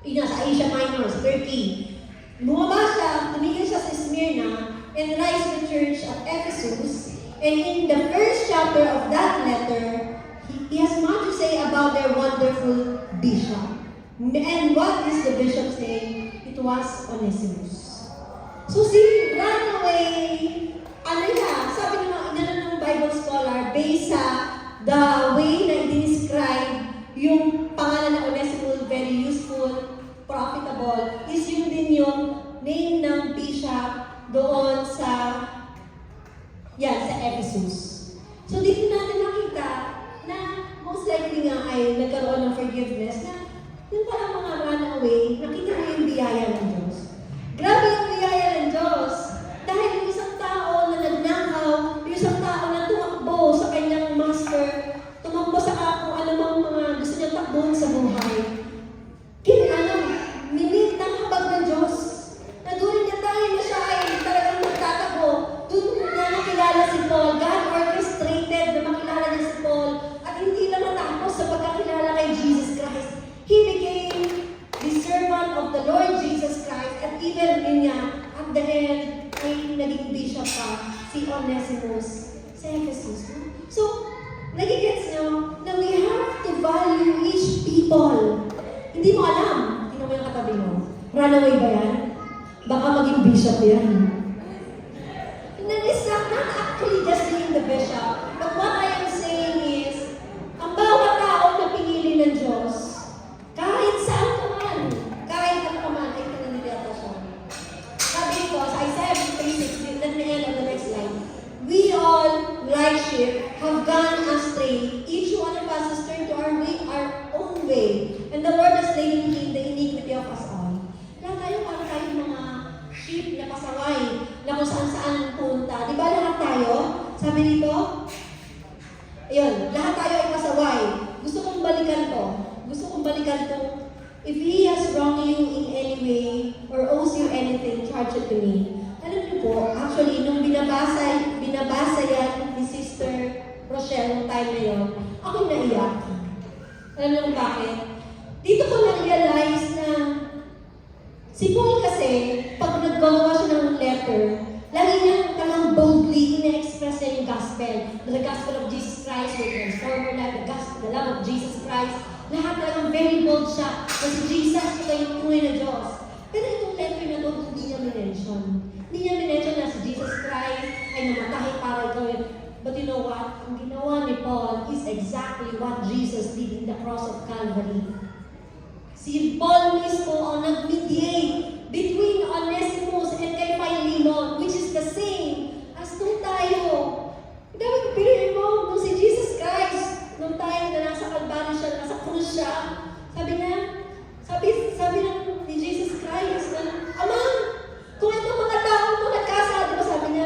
Asia Minor, sa Turkey. Bumaba siya, tumigil siya sa Smyrna, and rise the church at Ephesus. And in the first chapter of that letter, he has much to say about their wonderful bishop. And what is the bishop saying? It was Onesimus. So si runaway, sabi ng Bible scholar, based sa the way na i-describe yung pangalan na Onesimus, very useful, profitable, is yun din yung name ng bishop doon sa Ephesus. So dito natin nakita na most likely nga ay nagkaroon ng forgiveness na yung parang mga runaway, nakita mo yung biyaya ng Diyos. Grabe yung biyaya ng Diyos. Dahil yung isang tao na nagnakaw, yung isang tao na tumakbo sa kanyang master, tumakbo sa kung anumang mga gusto niyang takbuhan sa buhay. Minit ng habag ng Diyos. Nadunin niya dahil na siya ay talagang magtatakbo. Doon na nakilala si Paul. God orchestrated na makilala niya si Paul. At hindi lang matapos sa pagkakilala kay Jesus Christ. He became the servant of the Lord Jesus Christ. At even niya, at the end, ay naging bishop pa, si Onesimus sa Ephesus. So, nagigets nyo na we have to value each people. Hindi mo alam. Tingnan mo yung katabi mo. Runaway ba yan? Baka maging bishop yan. And then it's not actually just being the bishop, but what I am saying is, ang bawat tao na pinili ng Diyos, kahit saan ka man, kahit ano ka man, ay pinanilita siya. Sabi ko, as I said in 3:16, let me end on the next slide. We all, like sheep, have gone astray. Each one of us has turned to our own way. And the Lord has laid in Him the iniquity of us all. Lahat tayo para tayong mga sheep na pasaway, na kung saan-saan punta. Di ba lahat tayo? Sabi dito, ayun, lahat tayo ay pasaway. Gusto kong balikan to. If he has wronged you in any way, or owes you anything, charge it to me. Alam niyo po, actually, nung binabasa yan ni Sister Rochelle nung time na yun, ako'y naiyak. Alam niyo bakit? Dito ko na-realize na si Paul kasi, pag naggawa siya ng letter, lagi niya talagang boldly ina-express niya yung gospel. The gospel of Jesus Christ will transform your life, the love of Jesus Christ. Lahat talagang very bold siya. Kasi Jesus, ito yung tunay na Diyos. Pero itong letter na ito, hindi niya minention. Hindi niya minention na si Jesus Christ ay namatay para ikaw yun. But you know what? Ang ginawa ni Paul is exactly what Jesus did in the cross of Calvary. Si Paul mismo ang nag-mediate between Onesimus and kay Philemon, which is the same as nung tayo. Dapat piliin mo, nung si Jesus Christ, nung tayo na nasa Calvary siya, nasa krus siya, sabi ni Jesus Christ, Ama, kung itong mga tao ito nagkasala, di ba sabi niya,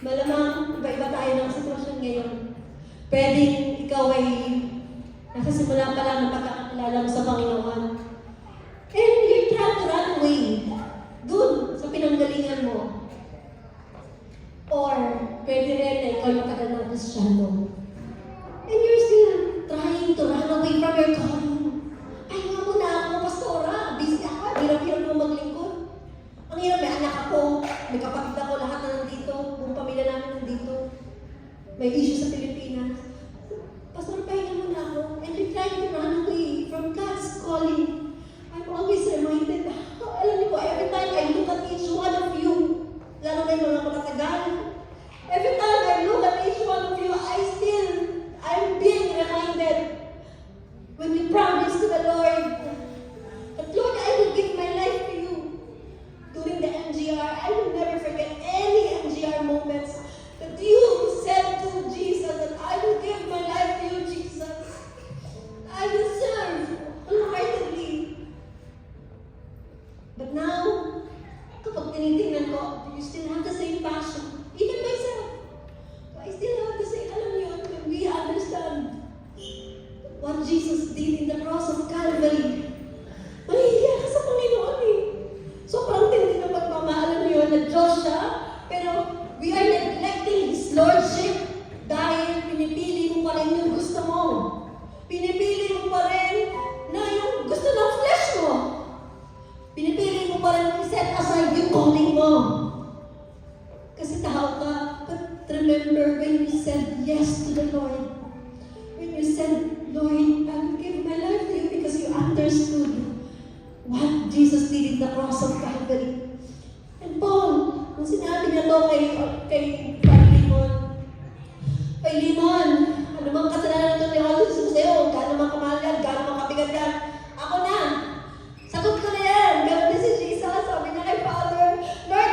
Malamang iba-iba tayo ng sitwasyon ngayon. Pwedeng ikaw ay nakasimula pa lang ng pagkakakilala mo sa Panginoon. And you're trying to run away dun sa pinanggalingan mo. Or pwede rin na ikaw yung matagal ng Kristyano. And you're still trying to run away from your calling. Ay, nga muna ako, pastora. Busy ako. Hirap-hirap mo maglingkod. Ang hirap, may anak ako. May kapatid ako. Lahat na nandito. Buong pamilya namin nandito. May issue sa Pilipinas. Pastor, pahinga muna ako. And you're trying to run away from God's calling. I'm always reminded. Alam niyo po, every time I look at each one of you, lalo na yung mga matatagal, every time I look at each one of you, I'm being reminded when we promise to the Lord that, Lord, I will give my life to you. During the MGR, I will never forget any MGR moments that you said to Jesus that I will give my life to you, Jesus. I will serve wholeheartedly. But now, kapag tinitingnan ko, you still have the same passion. Even myself. I still have the same, alam niyo, when we understand what Jesus did in the cross of Calvary, mahihiya ka sa Panginoon eh. Sobrang tindi ng pagmamahalan niyo na Diyos siya, pero we are neglecting His Lordship dahil pinipili mo pa rin yung gusto mo. Pinipili mo pa rin na yung gusto ng flesh mo. Pinipili mo pa rin i-set aside yung calling mo. Kasi tao ka. But remember when you said yes to the Lord. When you said, Lord, I will give my life to you because you understood what Jesus did in the cross of Calvary. And Paul, nung sinabi niya to kay Limon, ano mang kasalanan ito ni Jesus sa'yo, gaano mang kamahal yan, gaano mang kabigat yan, ako na. Sagot ko na yan. Ganun din si Jesus. Sabi niya kay Father, Lord,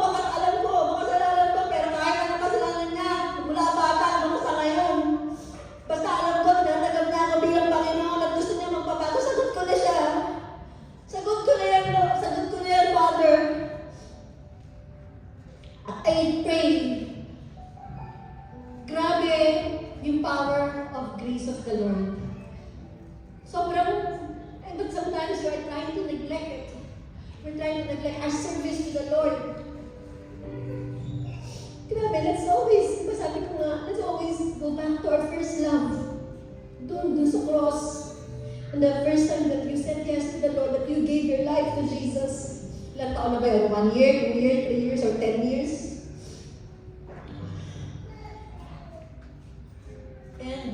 baka alam ko, makasalanan ko, pero kahit anong kasalanan niya, mula bata, hanggang sa ngayon. Basta alam ko, tinatagap niya ako bilang Panginoon at gusto niya magpabago. Sagot ko na siya. Sagot ko na yan, Lord. Sagot ko na yan, Father. I pray. Grabe yung power of grace of the Lord. But sometimes we are trying to neglect it. We're trying to neglect our service to the Lord. Grabe, let's always go back to our first love. Doon sa cross. And the first time that you said yes to the Lord, that you gave your life to Jesus. Ilang taon na ba yun? 1 year, 2 years, 3 years, or 10 years? And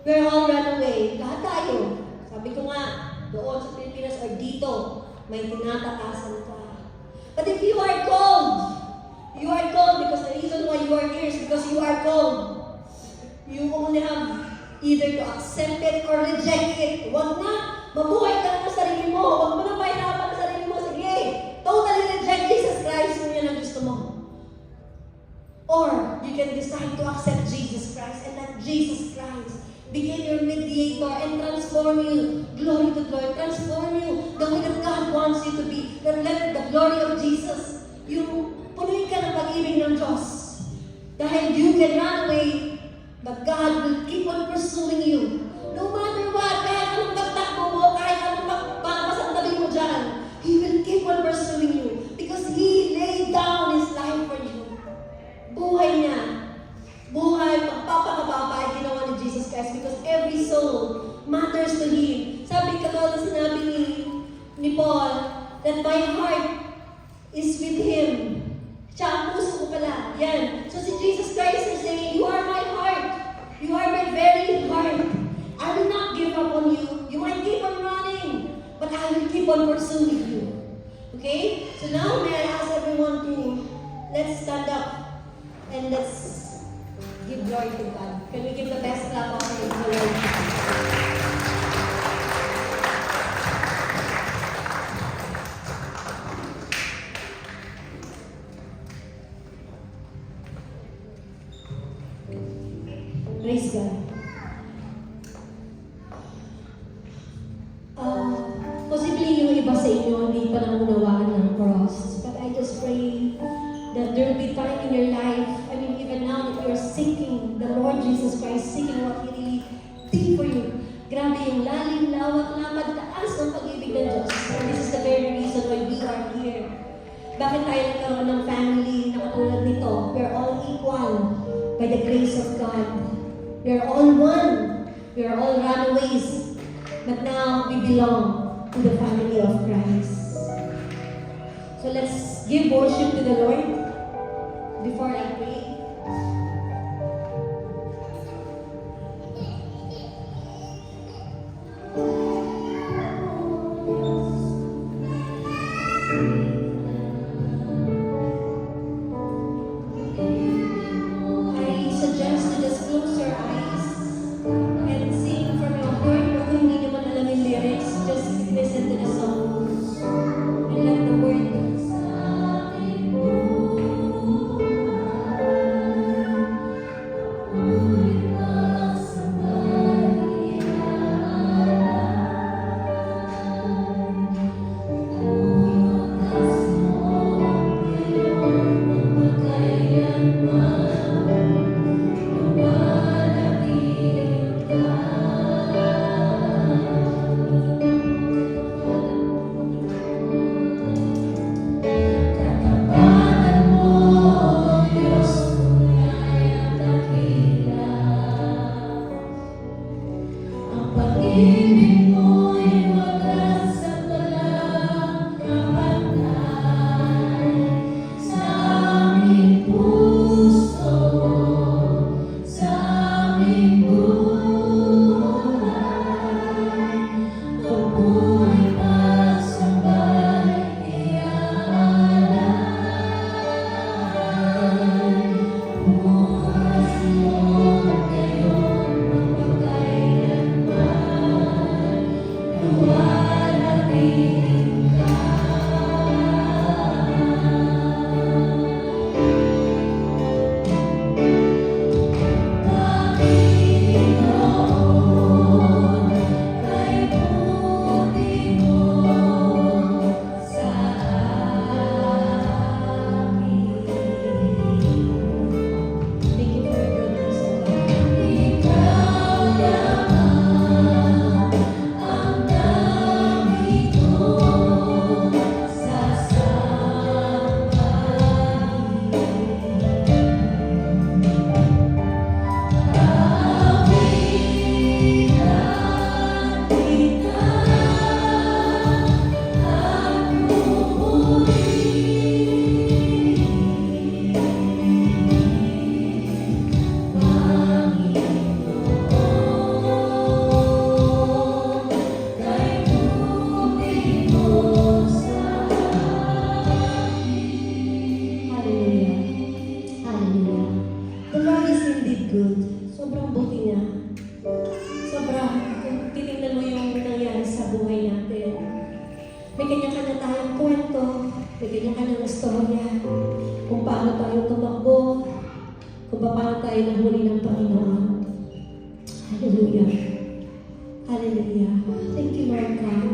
we're all run away. Lahat tayo. Sabi ko nga, doon sa Pilipinas or dito, may tinatakasan ka. But if you are called because the reason why you are here is because you are called. You only have either to accept it or reject it. Huwag na, mabuhay ka na sa sarili mo. Huwag mo na pahirapan sa sarili mo. Sige, totally reject Jesus Christ kung yan ang gusto mo. Or, you can decide to accept Jesus Christ and let Jesus Christ become your mediator and transform you. Glory to glory. Transform you the way that God wants you to be. Let the glory of Jesus, yung punuin ka ng pag-ibig ng Diyos. Dahil you can run away, but God will keep on pursuing you. No matter what, kahit anong pagtakbo mo, kahit anong papasantabi mo dyan, He will keep on pursuing you. Because He laid down His life for you. Buhay niya. Buhay, magpapakababa ay ginawa ni Jesus Christ because every soul matters to Him. Sabi katulad na sinabi ni Paul, that my heart is with Him. Siya ang puso ko pala. Yan. So si Jesus Christ is saying, you are my heart. You are my very heart. I will not give up on you. You might keep on running, but I will keep on pursuing you. Okay? So now may I ask everyone to, let's stand up and let's give glory to God. Can we give the best clap of praise to the Lord? Praise God. Possibly yung iba sa inyo hindi pa nangunawaan ng cross. But I just pray that there will be time in your life seeking the Lord Jesus Christ, seeking what He really did for you. Grabe yung lalim, lawak, lapad, taas ng pag-ibig ng Diyos. And this is the very reason why we are here. Bakit tayo nagkaroon ng family na katulad nito? We are all equal by the grace of God. We are all one. We are all runaways. But now we belong to the family of Christ. So let's give worship to the Lord before I pray. I suggest to just close your eyes and sing from your heart. Kung hindi naman alam yung lyrics, just listen to the song and let the word May kanya-kanya tayong kwento, may kanya-kanyang istorya, kung paano tayo tumakbo, kung paano tayo nahuli ng Panginoon. Hallelujah. Hallelujah. Thank you, Lord God.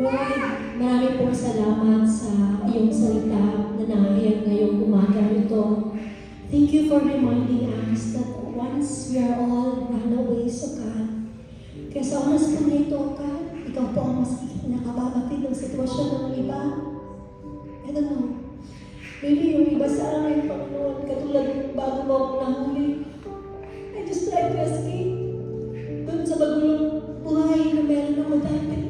Lord, marami pong salamat sa iyong salita na nahayag ngayong umaga nito. Thank you for reminding us that once we are all runaways of God. Kaya sa oras po nito, God, ikaw po ang mas nakababatid ng sitwasyon ng iba. I don't know. Maybe yung iba sa akin, Panginoon, katulad ng bago mo ako nahuli. I just tried to escape dun sa bagulong buhay na meron ako dati.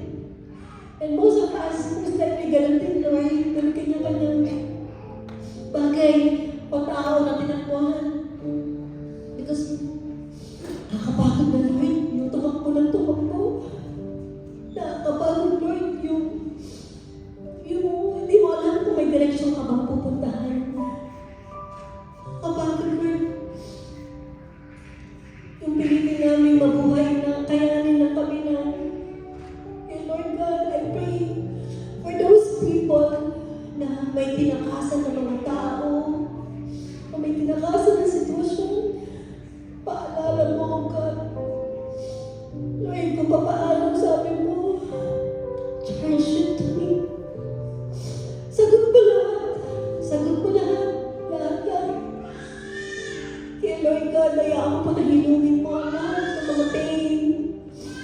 And most of us, most likely, ganun din, Lord, dun kanya-kanyang bagay o tao na tinakbuhan. Because nakakapagod na, Lord, yung tumakbo ng tumakbo. Nakakapagod, Lord, yung hindi mo alam kung may direksyon ka bang pupuntahan. Kapag Lord God, hayaan mo panahilumin mo ang lahat ng mga pain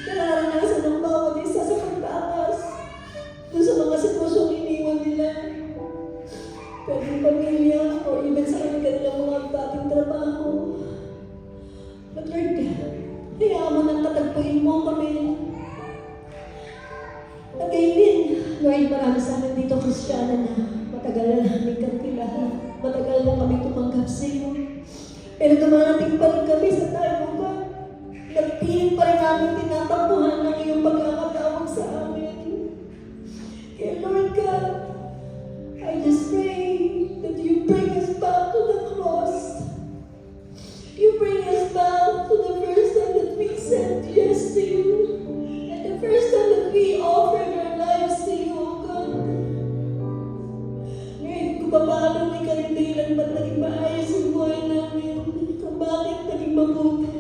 na naranasan ng bawat isa sa pagtaas doon sa mga sitwasyong iniwan nila. Pwedeng pamilya o even sa kanilang mga dating trabaho. But Lord God, hayaan mo nang tatagpuin mo kami. At kayo din, Lord, marami sa amin dito, Kristiyana, na matagal na namin kakilala. Matagal na kami tumanggap sa iyo. Pero dumarating pa rin kami sa time, O God. Nagpilit pa rin namin tinatampuhan ng iyong pagkakatawag sa amin. Kaya Lord God, I just pray that you bring us back to the cross. You bring us back to the first time that we said yes to you. And the first time that we offered our lives to you, O God. Ngayon, kung paano may kalindilan ba't naging maayos yung buhay namin? Kung bakit naging mabuti?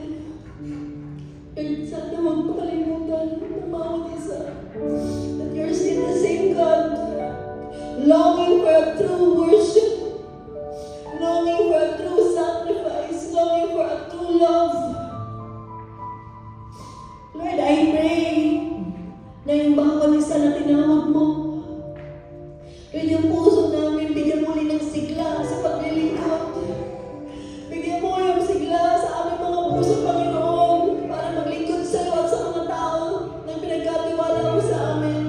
Lord, sana huwag makalimutan ng bawat isa that you're still the same God, longing for a true worship, longing for a true sacrifice, longing for a true love. Lord, I pray na yung bawat isa na tinawag mo, Lord, yung puso namin, bigyan mo rin ng sigla sa paglilingkod. Bigyan mo yung sigla sa aming mga puso, Panginoon, para maglingkod sa iyo at sa mga tao na pinagkatiwala mo sa amin.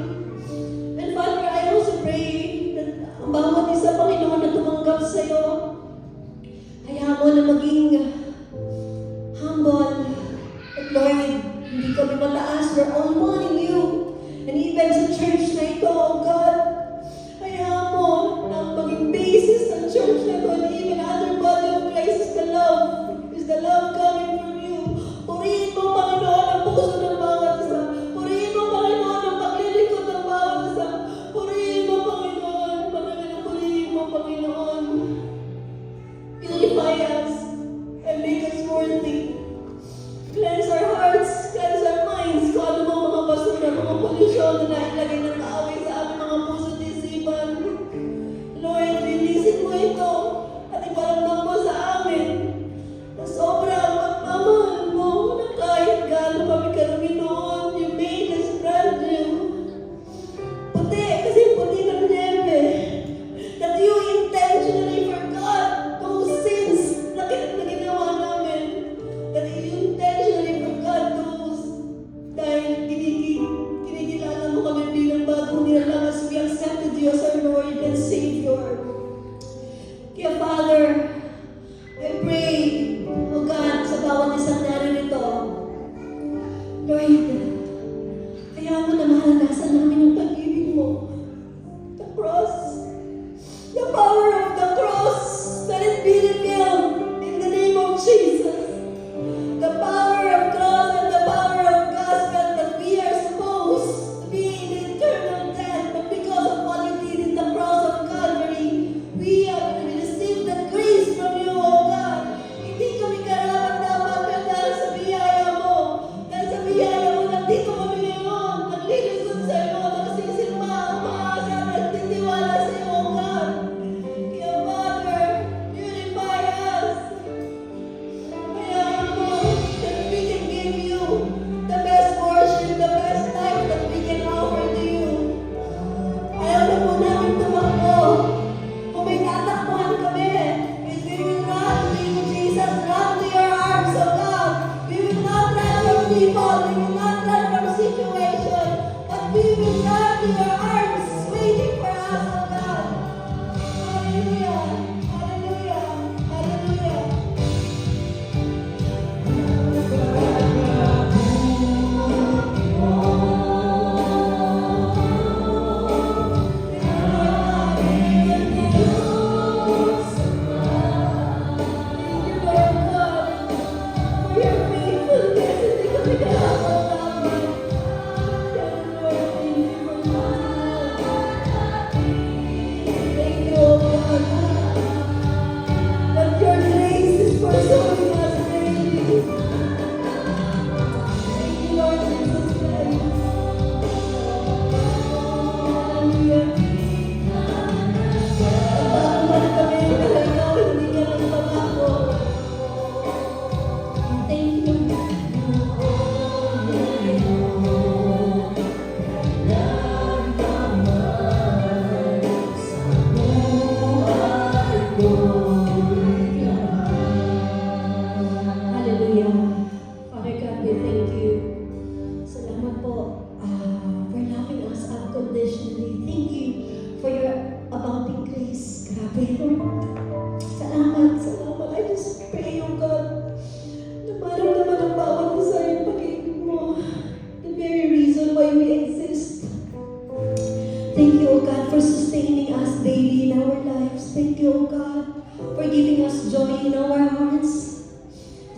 And Father, I also pray that ang bawat isa, Panginoon, na tumanggap sa iyo, hayaan mo na maging humble. At Lord, hindi kami mataas, we're all one in you. And even sa church na ito, O God, hayaan mo na maging basis ng church na ito, and even other body of Christ is the love. Is the love coming from you. Purihin mo, Panginoon, ang puso ng bawat isa. Purihin mo, Panginoon, ang paglilingkod ng bawat isa. Purihin mo, Panginoon. Purihin mo, Panginoon. Purify us and make us worthy. Cleanse our hearts, cleanse our minds, kung ano mga basura, mga polusyon na nailagay ng kaaway sa aming mga puso at isipan. Lord, linisin mo ito at iparamdam mo sa amin na sobrang pagmamahal mo na kahit gaano kami karami noon, you made us brand new. Puti, kasi puti ng niebe. That you intentionally forgot those sins na ginawa namin. That you intentionally forgot those dahil kinikilala mo kami bilang bagong nilalang as we accepted you as our Lord and Savior. Kaya Father, I pray, O God, sa bawat isang naririto, Lord, kaya mo na mahalagasan namin ang pag-ibig mo. The cross, the power of the cross, let it be revealed in the name of Jesus. The power of cross and the power of gospel that we are supposed to be in the eternal death, but because of what you did in the cross of Calvary, we have received the grace from you, O God. Hindi kami karapat-dapat, pero dahil sa biyaya mo, dahil sa biyaya mo, nandito kami ngayon, naglilingkod sa iyo, nagsisilma, umaasa, nagtitiwala sa iyo, O God. Kaya Father, purify us. Hayaan mo that we can give you the best worship, the best life that we can offer to you. Ayaw na po namin tumakbo. Kung may tatakbuhan kami, is we will run to you, Jesus. Run to your arms, O God. We will not run from people. We will not run from situation. But we will run to your arms, waiting for us, O God. Hallelujah. Hallelujah. Hallelujah. for sustaining us daily in our lives. Thank you, O God, for giving us joy in our hearts.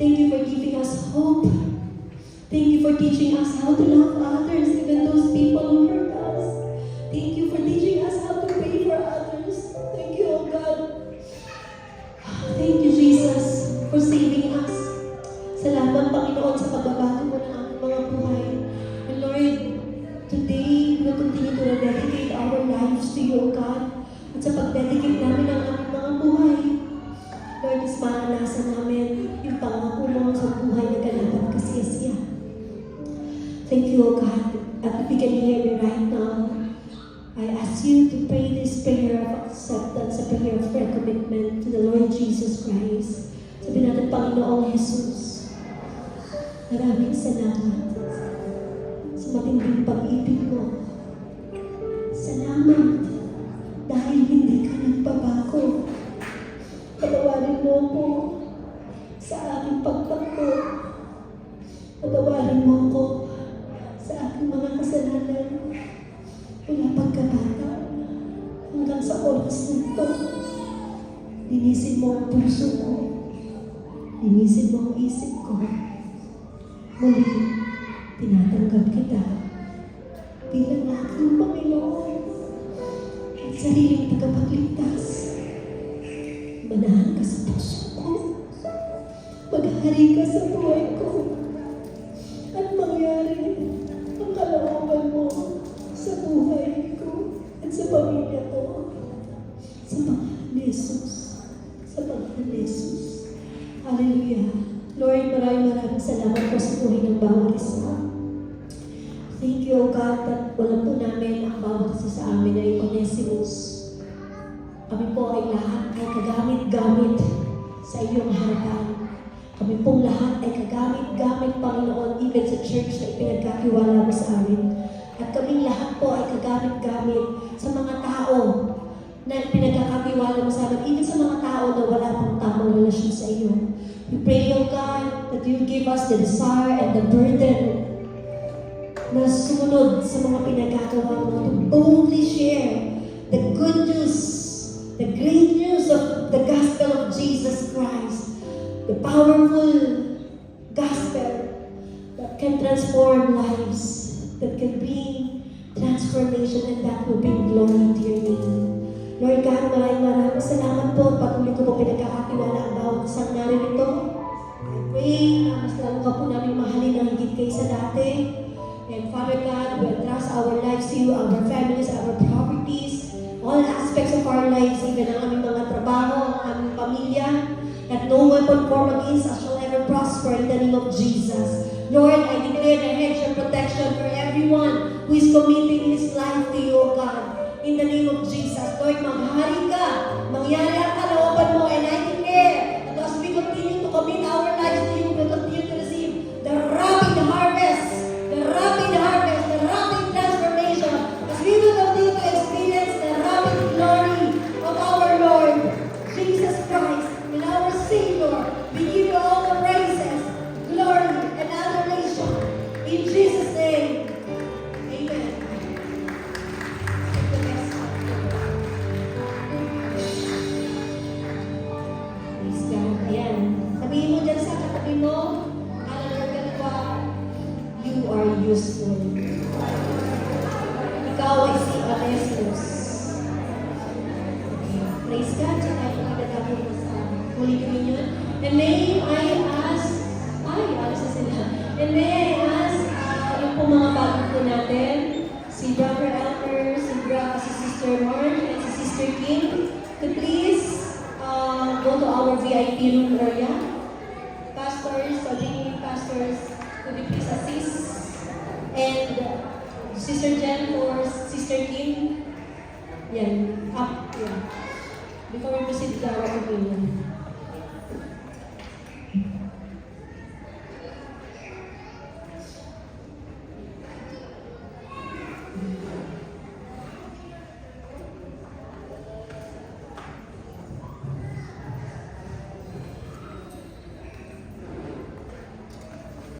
Thank you for giving us hope. Thank you for teaching us how to love others, even those people who hurt us. Thank you for teaching us how to pray for others. Thank you, O God. Thank you, Jesus, for saving us. Salamat, Panginoon, sa pagbabago mo ng aming mga buhay. And Lord, today, we will continue to dedicate our lives to you, O God. At sa pag-dedicate namin ang aming mga buhay, Lord, is maranasan namin yung pangako mo sa buhay na ganapan kasiyasiya. Thank you, O God. At if you can hear me right now, I ask you to pray this prayer of acceptance, a prayer of recommitment to the Lord Jesus Christ. Sabi natin, Panginoong Jesus, maraming salamat sa matinding pag-ibig mo. Salamat dahil hindi ka nagbabago. Patawarin mo ako sa aking pagtakbo. Patawarin mo ako sa aking mga kasalanan. Mula pagkabata hanggang sa oras na ito. Linisin mo ang puso ko. Linisin mo ang isip ko. Muli, tinatanggap kita bilang aking Panginoon at sariling tagapagligtas. Manahan ka sa puso ko. Maghari ka sa buhay ko. At mangyari ang kalooban mo sa buhay ko at sa pamilya ko. Sa pangalan ni Jesus. Sa pangalan ni Jesus. Hallelujah. Lord, maraming salamat po sa buhay ng bawat isa. Thank you, O God, at wala po namin ang bawat isa sa amin ay Onesimus. Kami po ay lahat ay kagamit-gamit sa iyong harapan. Kami pong lahat ay kagamit-gamit, Panginoon, even sa church na ipinagkakiwala mo sa amin. At kaming lahat po ay kagamit-gamit sa mga tao na pinagkakakiwala mo sa amin, even sa mga tao na wala pang tamang relasyon sa iyo. We pray, O God, that you give us the desire and the burden na sumunod sa mga pinagkagawa mo to boldly share the good news, the great news of the gospel of Jesus Christ, the powerful gospel that can transform lives, that can bring transformation, and that will bring glory to your name. Lord God, maraming salamat po. Patuloy ko po pinagkakatiwala ang bawat isang narito. I pray na mas lalo ka po namin mahalin ang higit kaysa dati. And Father God, we entrust our lives to you, our families, our properties, all aspects of our lives, even ang aming mga trabaho, ang aming pamilya, that no weapon formed against us shall ever prosper in the name of Jesus. Lord, I declare the hedge of protection for everyone who is committing his life to you, O God. In the name of Jesus, Lord, maghari ka, mangyari ang kalooban mo, and I declare that as we continue to commit our lives to you, we continue to receive the rapid harvest, the rapid transformation, as we will continue to experience the rapid glory of our Lord, Jesus Christ, and our Savior. We give you all the praises, glory, and adoration. In Jesus' name, amen. Praise God. Ayan. Sabihin mo dyan sa katabi mo, you are useful. Ikaw ay si Onesimus. Okay. Praise God. Diyan tayo magdadabo na sa Holy Communion. And may I ask, alas na sila. And may I ask, yung po mga bago po natin, si Brother Elmer, si Sister Marge, and si Sister Kim, to please go to our VIP room area. Pastors, ordaining pastors, could you please assist? And Sister Jen or Sister Kim, yan, up, yan. Before we proceed to our communion.